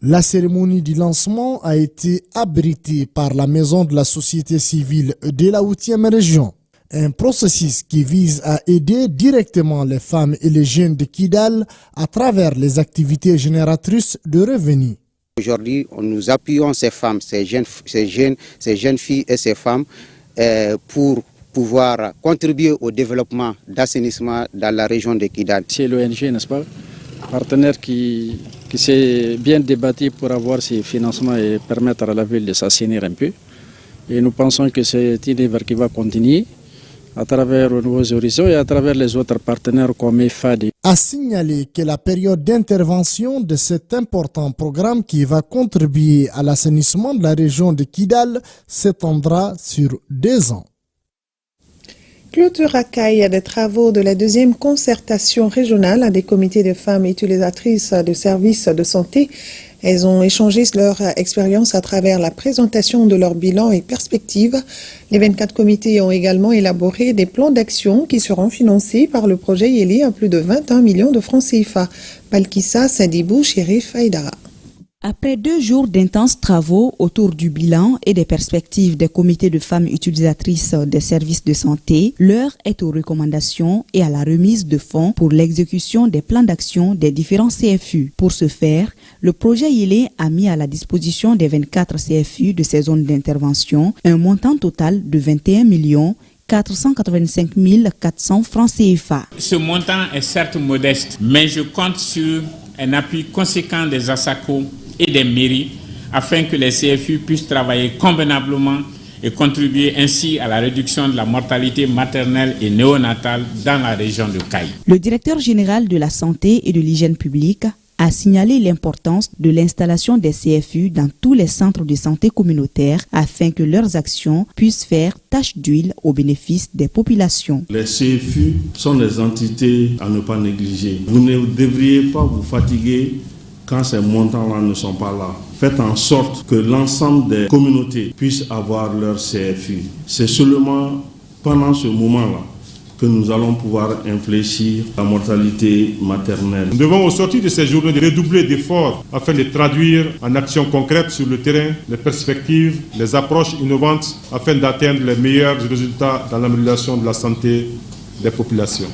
La cérémonie du lancement a été abritée par la Maison de la Société Civile de la 8e région. Un processus qui vise à aider directement les femmes et les jeunes de Kidal à travers les activités génératrices de revenus. Aujourd'hui, nous appuyons ces femmes, ces jeunes filles et ces femmes pour pouvoir contribuer au développement d'assainissement dans la région de Kidal. C'est l'ONG, n'est-ce pas, partenaire qui s'est bien débattu pour avoir ces financements et permettre à la ville de s'assainir un peu. Et nous pensons que c'est une œuvre qui va continuer à travers Nouveaux Horizons et à travers les autres partenaires comme FAD. A signalé que la période d'intervention de cet important programme qui va contribuer à l'assainissement de la région de Kidal s'étendra sur 2 ans. Clôture accueille des travaux de la deuxième concertation régionale des comités de femmes utilisatrices de services de santé. Elles ont échangé leur expérience à travers la présentation de leur bilan et perspectives. Les 24 comités ont également élaboré des plans d'action qui seront financés par le projet Yéli à plus de 21 millions de francs CFA. Balkissa Sadibou, Chérif Aïdara. Après 2 jours d'intenses travaux autour du bilan et des perspectives des comités de femmes utilisatrices des services de santé, l'heure est aux recommandations et à la remise de fonds pour l'exécution des plans d'action des différents CFU. Pour ce faire, le projet Yélé a mis à la disposition des 24 CFU de ces zones d'intervention un montant total de 21 485 400 francs CFA. Ce montant est certes modeste, mais je compte sur un appui conséquent des ASACO et des mairies afin que les CFU puissent travailler convenablement et contribuer ainsi à la réduction de la mortalité maternelle et néonatale dans la région de Kaï. Le directeur général de la santé et de l'hygiène publique a signalé l'importance de l'installation des CFU dans tous les centres de santé communautaires afin que leurs actions puissent faire tache d'huile au bénéfice des populations. Les CFU sont des entités à ne pas négliger. Vous ne devriez pas vous fatiguer quand ces montants-là ne sont pas là. Faites en sorte que l'ensemble des communautés puissent avoir leur CFU. C'est seulement pendant ce moment-là que nous allons pouvoir infléchir la mortalité maternelle. Nous devons, au sortir de ces journées, redoubler d'efforts afin de traduire en actions concrètes sur le terrain les perspectives, les approches innovantes afin d'atteindre les meilleurs résultats dans l'amélioration de la santé des populations.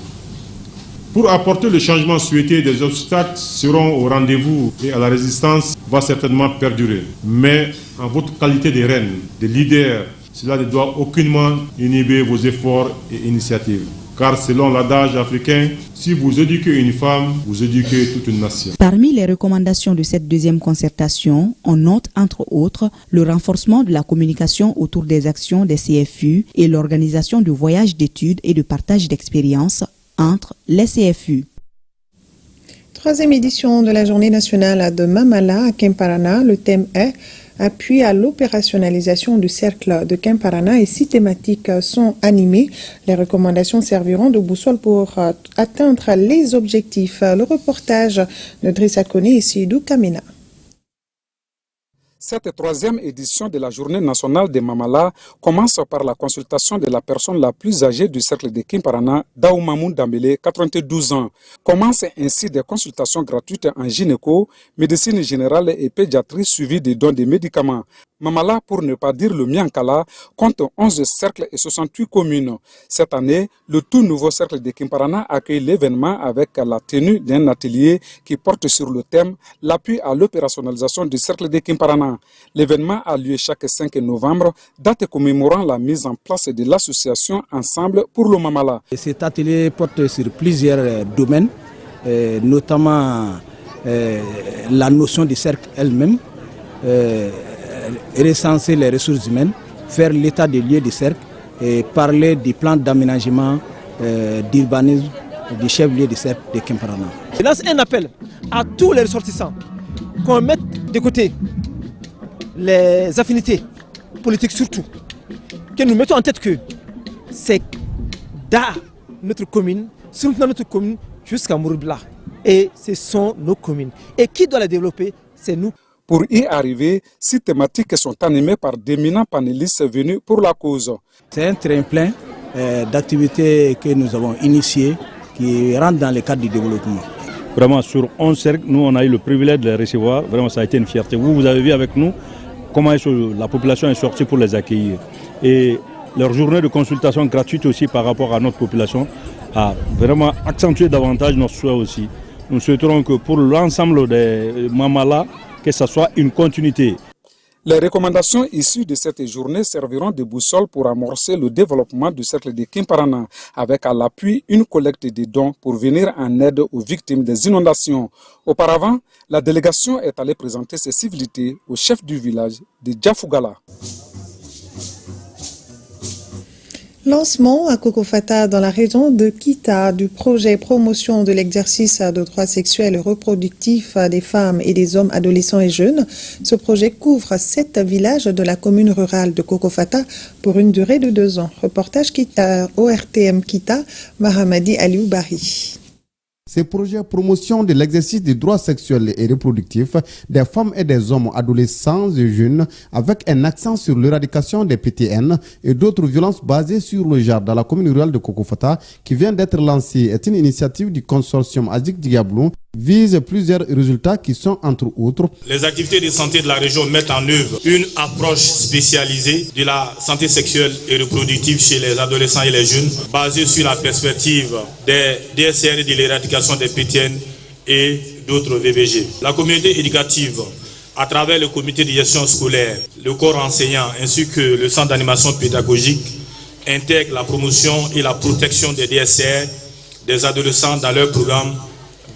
Pour apporter le changement souhaité, des obstacles seront au rendez-vous et la résistance va certainement perdurer. Mais en votre qualité de reine, de leader, cela ne doit aucunement inhiber vos efforts et initiatives. Car selon l'adage africain, si vous éduquez une femme, vous éduquez toute une nation. Parmi les recommandations de cette deuxième concertation, on note entre autres le renforcement de la communication autour des actions des CFU et l'organisation de voyages d'études et de partage d'expériences entre les CFU. 3e édition de la journée nationale de Mamala à Kemparana. Le thème est appui à l'opérationnalisation du cercle de Kemparana et 6 thématiques sont animées. Les recommandations serviront de boussole pour atteindre les objectifs. Le reportage de Drissa Kone et Sidou Kamina. Cette 3e édition de la journée nationale de Mamala commence par la consultation de la personne la plus âgée du cercle de Kemparana, Daoumamoun Dambélé, 92 ans. Commencent ainsi des consultations gratuites en gynéco, médecine générale et pédiatrie suivies des dons de médicaments. Mamala, pour ne pas dire le Miankala, compte 11 cercles et 68 communes. Cette année, le tout nouveau cercle de Kemparana accueille l'événement avec la tenue d'un atelier qui porte sur le thème « L'appui à l'opérationnalisation du cercle de Kemparana ». L'événement a lieu chaque 5 novembre, date commémorant la mise en place de l'association Ensemble pour le Mamala. Cet atelier porte sur plusieurs domaines, notamment la notion du cercle elle-même, recenser les ressources humaines, faire l'état des lieux du cercle et parler du plan d'aménagement d'urbanisme du chef-lieu du cercle de Kemparana. Je lance un appel à tous les ressortissants qu'on mette de côté les affinités politiques surtout, que nous mettons en tête que c'est dans notre commune, surtout dans notre commune jusqu'à Mouroubla. Et ce sont nos communes. Et qui doit les développer? C'est nous. Pour y arriver, 6 thématiques sont animées par d'éminents panélistes venus pour la cause. C'est un tremplin d'activités que nous avons initiées qui rentrent dans le cadre du développement. Vraiment, sur 11 cercles, nous on a eu le privilège de les recevoir. Vraiment, ça a été une fierté. Vous avez vu avec nous comment la population est sortie pour les accueillir. Et leur journée de consultation gratuite aussi par rapport à notre population a vraiment accentué davantage notre souhait aussi. Nous souhaiterons que pour l'ensemble des Mamala, que ce soit une continuité. Les recommandations issues de cette journée serviront de boussole pour amorcer le développement du cercle de Kemparana, avec à l'appui une collecte de dons pour venir en aide aux victimes des inondations. Auparavant, la délégation est allée présenter ses civilités au chef du village de Djafougala. Lancement à Kokofata dans la région de Kita du projet promotion de l'exercice de droits sexuels et reproductifs des femmes et des hommes adolescents et jeunes. Ce projet couvre 7 villages de la commune rurale de Kokofata pour une durée de 2 ans. Reportage Kita, ORTM Kita, Mahamadi Aliou Bari. Ces projets promotion de l'exercice des droits sexuels et reproductifs des femmes et des hommes adolescents et jeunes avec un accent sur l'éradication des PTN et d'autres violences basées sur le genre dans la commune rurale de Kokofata qui vient d'être lancée est une initiative du consortium Adik Diablou vise plusieurs résultats qui sont entre autres. Les activités de santé de la région mettent en œuvre une approche spécialisée de la santé sexuelle et reproductive chez les adolescents et les jeunes basée sur la perspective des DSR et de l'éradication des PTN et d'autres VVG. La communauté éducative, à travers le comité de gestion scolaire, le corps enseignant ainsi que le centre d'animation pédagogique, intègre la promotion et la protection des DSR des adolescents dans leur programme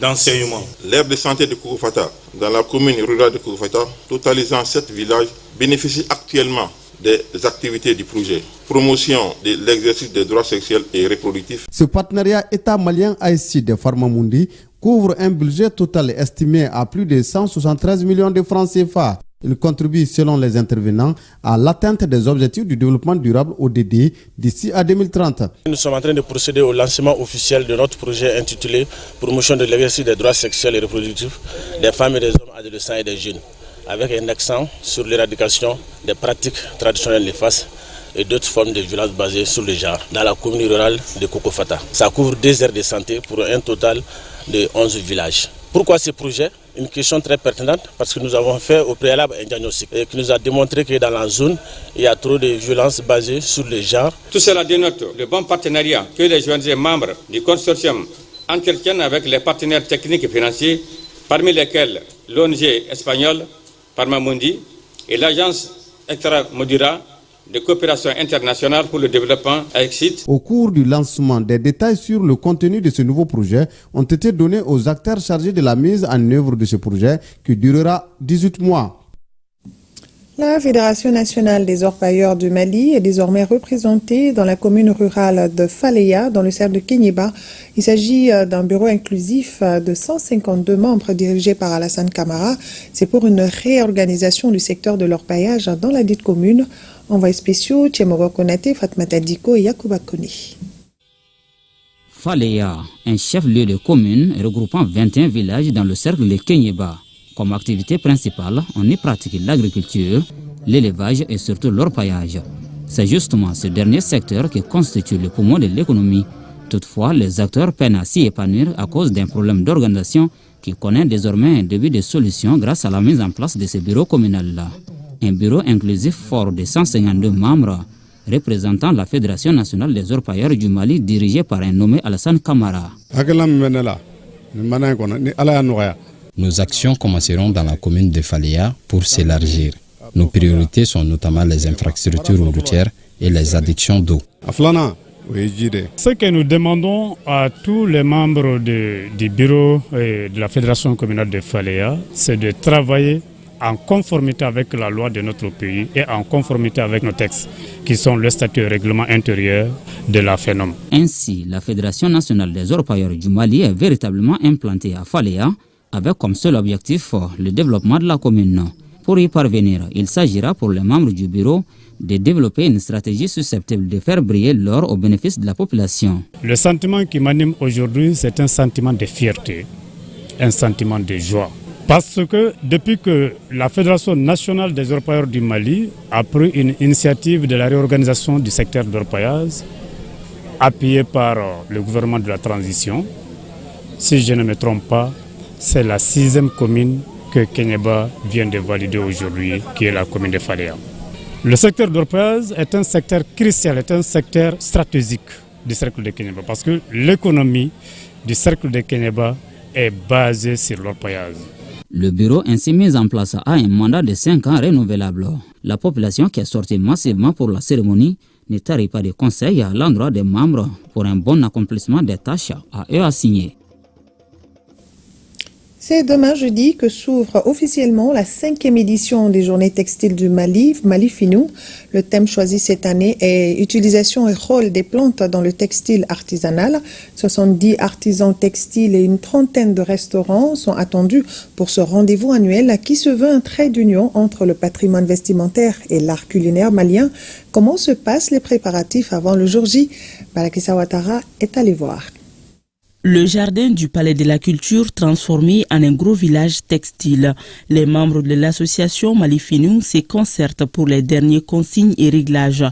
d'enseignement. L'aire de santé de Kokofata, dans la commune rurale de Kokofata, totalisant 7 villages, bénéficie actuellement des activités du projet. Promotion de l'exercice des droits sexuels et reproductifs. Ce partenariat État malien AIC de Pharmamundi couvre un budget total estimé à plus de 173 millions de francs CFA. Il contribue, selon les intervenants, à l'atteinte des objectifs du développement durable ODD d'ici à 2030. Nous sommes en train de procéder au lancement officiel de notre projet intitulé Promotion de l'exercice des droits sexuels et reproductifs des femmes et des hommes adolescents et des jeunes, avec un accent sur l'éradication des pratiques traditionnelles néfastes et d'autres formes de violence basées sur le genre dans la commune rurale de Kokofata. Ça couvre 2 aires de santé pour un total de 11 villages. Pourquoi ce projet? Une question très pertinente parce que nous avons fait au préalable un diagnostic et qui nous a démontré que dans la zone, il y a trop de violences basées sur le genre. Tout cela dénote le bon partenariat que les ONG membres du consortium entretiennent avec les partenaires techniques et financiers, parmi lesquels l'ONG espagnole Pharmamundi et l'agence Extramodura de coopération internationale pour le développement AICSID. Au cours du lancement, des détails sur le contenu de ce nouveau projet ont été donnés aux acteurs chargés de la mise en œuvre de ce projet qui durera 18 mois. La Fédération nationale des orpailleurs du Mali est désormais représentée dans la commune rurale de Faleya, dans le cercle de Kéniéba. Il s'agit d'un bureau inclusif de 152 membres dirigé par Alassane Camara. C'est pour une réorganisation du secteur de l'orpaillage dans la dite commune. Envoyés spéciaux, Tchemoro Konate, Fatmata Diko et Yakuba Koni. Faleya, un chef-lieu de commune regroupant 21 villages dans le cercle de Kéniéba. Comme activité principale, on y pratique l'agriculture, l'élevage et surtout l'orpaillage. C'est justement ce dernier secteur qui constitue le poumon de l'économie. Toutefois, les acteurs peinent à s'y épanouir à cause d'un problème d'organisation qui connaît désormais un début de solution grâce à la mise en place de ce bureau communal-là. Un bureau inclusif fort de 152 membres, représentant la Fédération nationale des orpailleurs du Mali, dirigé par un nommé Alassane Camara. Nos actions commenceront dans la commune de Faleya pour s'élargir. Nos priorités sont notamment les infrastructures routières et les addictions d'eau. Ce que nous demandons à tous les membres du bureau et de la Fédération communale de Faleya, c'est de travailler en conformité avec la loi de notre pays et en conformité avec nos textes, qui sont le statut et règlement intérieur de la FENOM. Ainsi, la Fédération nationale des orpailleurs du Mali est véritablement implantée à Faleya, avec comme seul objectif le développement de la commune. Pour y parvenir, il s'agira pour les membres du bureau de développer une stratégie susceptible de faire briller l'or au bénéfice de la population. Le sentiment qui m'anime aujourd'hui, c'est un sentiment de fierté, un sentiment de joie. Parce que depuis que la Fédération nationale des orpailleurs du Mali a pris une initiative de la réorganisation du secteur d'orpaillage, appuyée par le gouvernement de la transition, si je ne me trompe pas, c'est la 6e commune que Kéniéba vient de valider aujourd'hui, qui est la commune de Faleya. Le secteur d'orpaillage est un secteur crucial, est un secteur stratégique du cercle de Kéniéba, parce que l'économie du cercle de Kéniéba est basée sur l'orpaillage. Le bureau ainsi mis en place a un mandat de 5 ans renouvelable. La population qui est sortie massivement pour la cérémonie ne tarit pas de conseils à l'endroit des membres pour un bon accomplissement des tâches à eux assignées. C'est demain jeudi que s'ouvre officiellement la 5e édition des Journées textiles du Mali, Mali Finou. Le thème choisi cette année est utilisation et rôle des plantes dans le textile artisanal. 70 artisans textiles et une trentaine de restaurants sont attendus pour ce rendez-vous annuel qui se veut un trait d'union entre le patrimoine vestimentaire et l'art culinaire malien. Comment se passent les préparatifs avant le jour J? Balakissa Ouattara est allé voir. Le jardin du Palais de la Culture transformé en un gros village textile. Les membres de l'association Mali Finou se concertent pour les derniers consignes et réglages.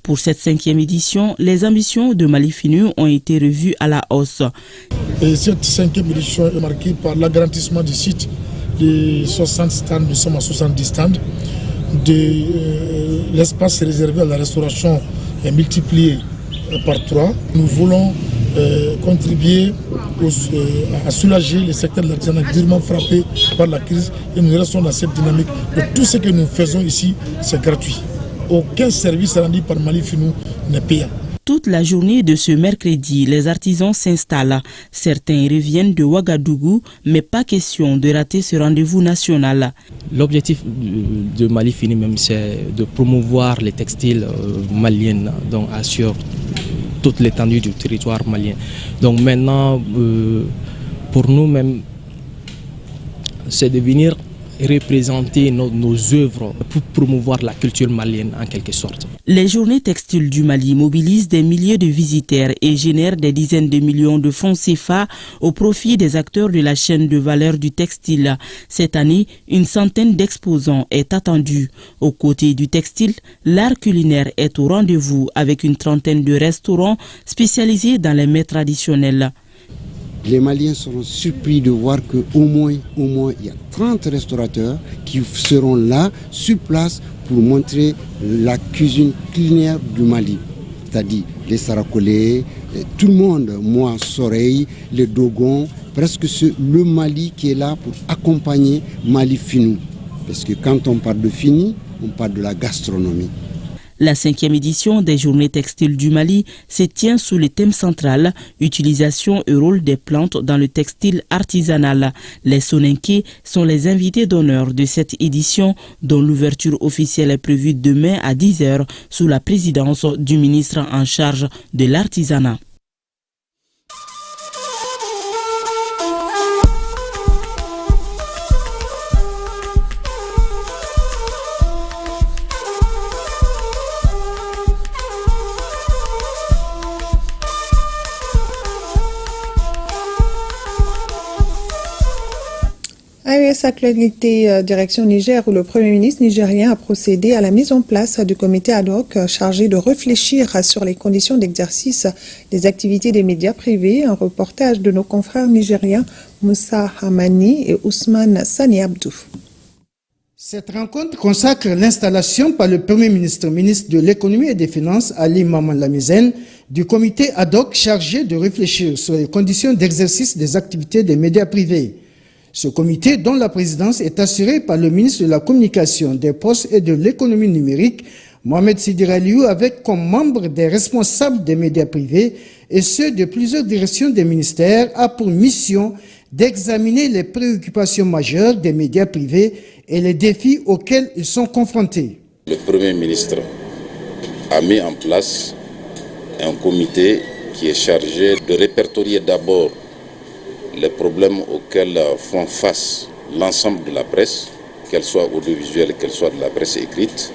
Pour cette 5e édition, les ambitions de Mali Finou ont été revues à la hausse. Et cette 5e édition est marquée par l'agrandissement du site de 60 stands, nous sommes à 70 stands. L'espace réservé à la restauration est multiplié par 3. Nous voulons contribuer à soulager le secteur de l'artisanat durement frappé par la crise et nous restons dans cette dynamique. Donc, tout ce que nous faisons ici, c'est gratuit. Aucun service rendu par Mali Finou n'est payant. Toute la journée de ce mercredi, les artisans s'installent. Certains reviennent de Ouagadougou, mais pas question de rater ce rendez-vous national. L'objectif de Mali Finou même, c'est de promouvoir les textiles maliens, donc sur toute l'étendue du territoire malien. Donc maintenant, pour nous-mêmes, c'est de venir représenter nos œuvres pour promouvoir la culture malienne en quelque sorte. Les journées textiles du Mali mobilisent des milliers de visiteurs et génèrent des dizaines de millions de francs CFA au profit des acteurs de la chaîne de valeur du textile. Cette année, une centaine d'exposants est attendue. Aux côtés du textile, l'art culinaire est au rendez-vous avec une trentaine de restaurants spécialisés dans les mets traditionnels. Les Maliens seront surpris de voir qu'au moins il y a 30 restaurateurs qui seront là, sur place, pour montrer la cuisine culinaire du Mali. C'est-à-dire les Sarakolais, tout le monde, moi, Soreille, les Dogons, presque le Mali qui est là pour accompagner Mali Finou. Parce que quand on parle de Fini, on parle de la gastronomie. La 5e édition des Journées textiles du Mali se tient sous le thème central « Utilisation et rôle des plantes dans le textile artisanal ». Les Soninké sont les invités d'honneur de cette édition dont l'ouverture officielle est prévue demain à 10h sous la présidence du ministre en charge de l'artisanat. AES Actualité direction Niger où le Premier ministre nigérien a procédé à la mise en place du comité ad hoc chargé de réfléchir sur les conditions d'exercice des activités des médias privés. Un reportage de nos confrères nigériens Moussa Hamani et Ousmane Sani Abdou. Cette rencontre consacre l'installation par le Premier ministre, ministre de l'économie et des finances, Ali Maman Lamizène, du comité ad hoc chargé de réfléchir sur les conditions d'exercice des activités des médias privés. Ce comité, dont la présidence est assurée par le ministre de la Communication, des Postes et de l'économie numérique, Mohamed Sidir Aliou, avec comme membres des responsables des médias privés et ceux de plusieurs directions des ministères, a pour mission d'examiner les préoccupations majeures des médias privés et les défis auxquels ils sont confrontés. Le Premier ministre a mis en place un comité qui est chargé de répertorier d'abord les problèmes auxquels font face l'ensemble de la presse, qu'elle soit audiovisuelle, qu'elle soit de la presse écrite,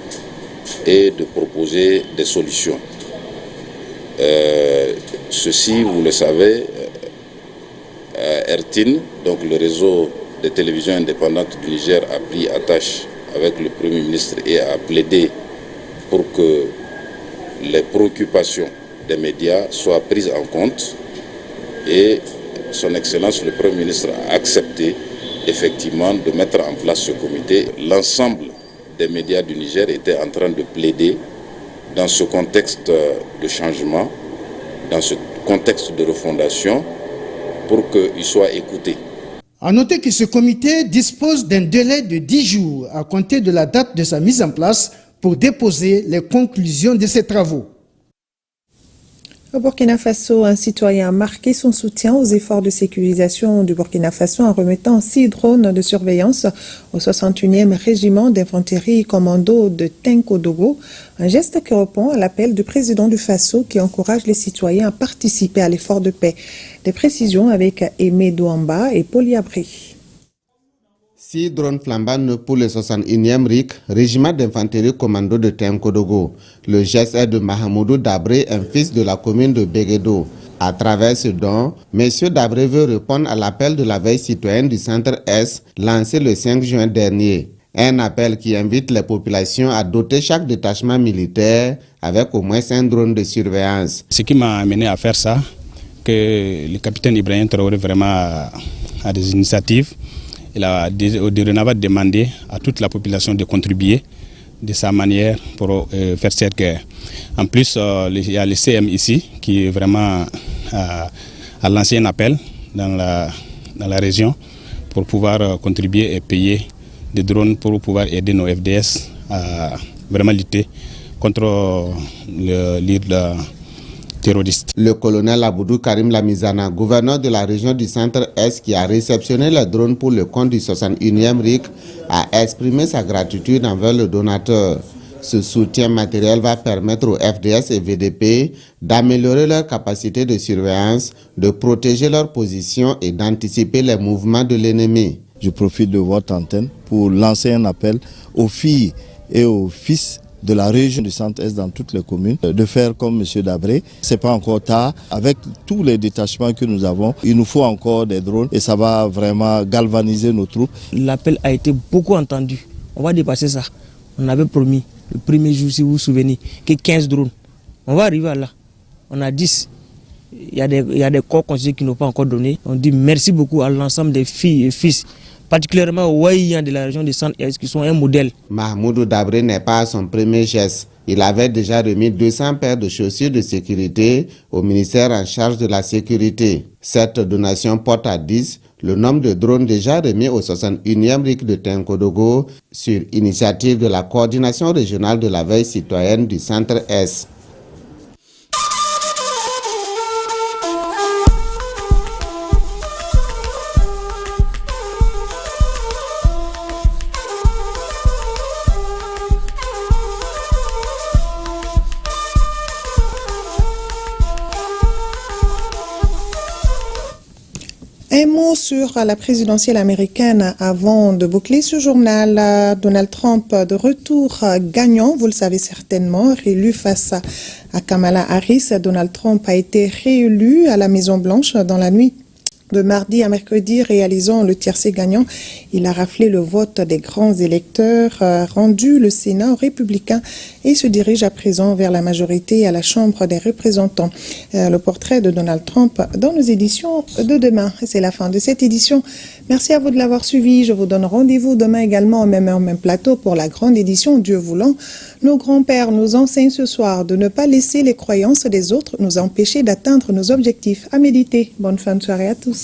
et de proposer des solutions. Ceci, vous le savez, RTIN, donc le réseau des télévisions indépendantes du Niger, a pris attache avec le Premier ministre et a plaidé pour que les préoccupations des médias soient prises en compte, et Son Excellence le Premier ministre a accepté effectivement de mettre en place ce comité. L'ensemble des médias du Niger était en train de plaider dans ce contexte de changement, dans ce contexte de refondation, pour qu'ils soient écoutés. À noter que ce comité dispose d'un délai de 10 jours à compter de la date de sa mise en place pour déposer les conclusions de ses travaux. Au Burkina Faso, un citoyen a marqué son soutien aux efforts de sécurisation du Burkina Faso en remettant 6 drones de surveillance au 61e régiment d'infanterie commando de Tenkodogo, un geste qui répond à l'appel du président du Faso qui encourage les citoyens à participer à l'effort de paix. Des précisions avec Aimé Douamba et Paul Yabri. 6 drones flambants pour le 61e RIC, régiment d'infanterie commando de Tenkodogo. Le geste est de Mahamoudou Dabré, un fils de la commune de Béguédo. À travers ce don, M. Dabré veut répondre à l'appel de la veille citoyenne du Centre S, lancé le 5 juin dernier. Un appel qui invite les populations à doter chaque détachement militaire avec au moins 5 drones de surveillance. Ce qui m'a amené à faire ça, que le capitaine Ibrahim Traoré vraiment a des initiatives. Il a demandé à toute la population de contribuer de sa manière pour faire cette guerre. En plus, il y a le CM ici qui vraiment a lancé un appel dans la région pour pouvoir contribuer et payer des drones pour pouvoir aider nos FDS à vraiment lutter contre l'île terroriste. Le colonel Aboudou Karim Lamizana, gouverneur de la région du Centre-Est qui a réceptionné les drones pour le compte du 61e RIC, a exprimé sa gratitude envers le donateur. Ce soutien matériel va permettre aux FDS et VDP d'améliorer leur capacité de surveillance, de protéger leur position et d'anticiper les mouvements de l'ennemi. Je profite de votre antenne pour lancer un appel aux filles et aux fils de la région du Centre-Est dans toutes les communes, de faire comme M. Dabré. Ce n'est pas encore tard. Avec tous les détachements que nous avons, il nous faut encore des drones et ça va vraiment galvaniser nos troupes. L'appel a été beaucoup entendu. On va dépasser ça. On avait promis le premier jour, si vous vous souvenez, que 15 drones. On va arriver à là. On a 10. Il y a des corps conseillers qui n'ont pas encore donné. On dit merci beaucoup à l'ensemble des filles et fils, particulièrement aux Waïans de la région du Centre-Est qui sont un modèle. Mahmoudou Dabré n'est pas à son premier geste. Il avait déjà remis 200 paires de chaussures de sécurité au ministère en charge de la sécurité. Cette donation porte à 10 le nombre de drones déjà remis au 61e RIC de Tenkodogo sur initiative de la coordination régionale de la veille citoyenne du Centre-Est. Un mot sur la présidentielle américaine avant de boucler ce journal. Donald Trump de retour gagnant, vous le savez certainement, réélu face à Kamala Harris. Donald Trump a été réélu à la Maison-Blanche dans la nuit de mardi à mercredi, réalisant le tiercé gagnant. Il a raflé le vote des grands électeurs, rendu le Sénat aux républicains et se dirige à présent vers la majorité à la Chambre des représentants. Le portrait de Donald Trump dans nos éditions de demain. C'est la fin de cette édition. Merci à vous de l'avoir suivi. Je vous donne rendez-vous demain également au même heure, même plateau pour la grande édition Dieu voulant. Nos grands-pères nous enseignent ce soir de ne pas laisser les croyances des autres nous empêcher d'atteindre nos objectifs. À méditer. Bonne fin de soirée à tous.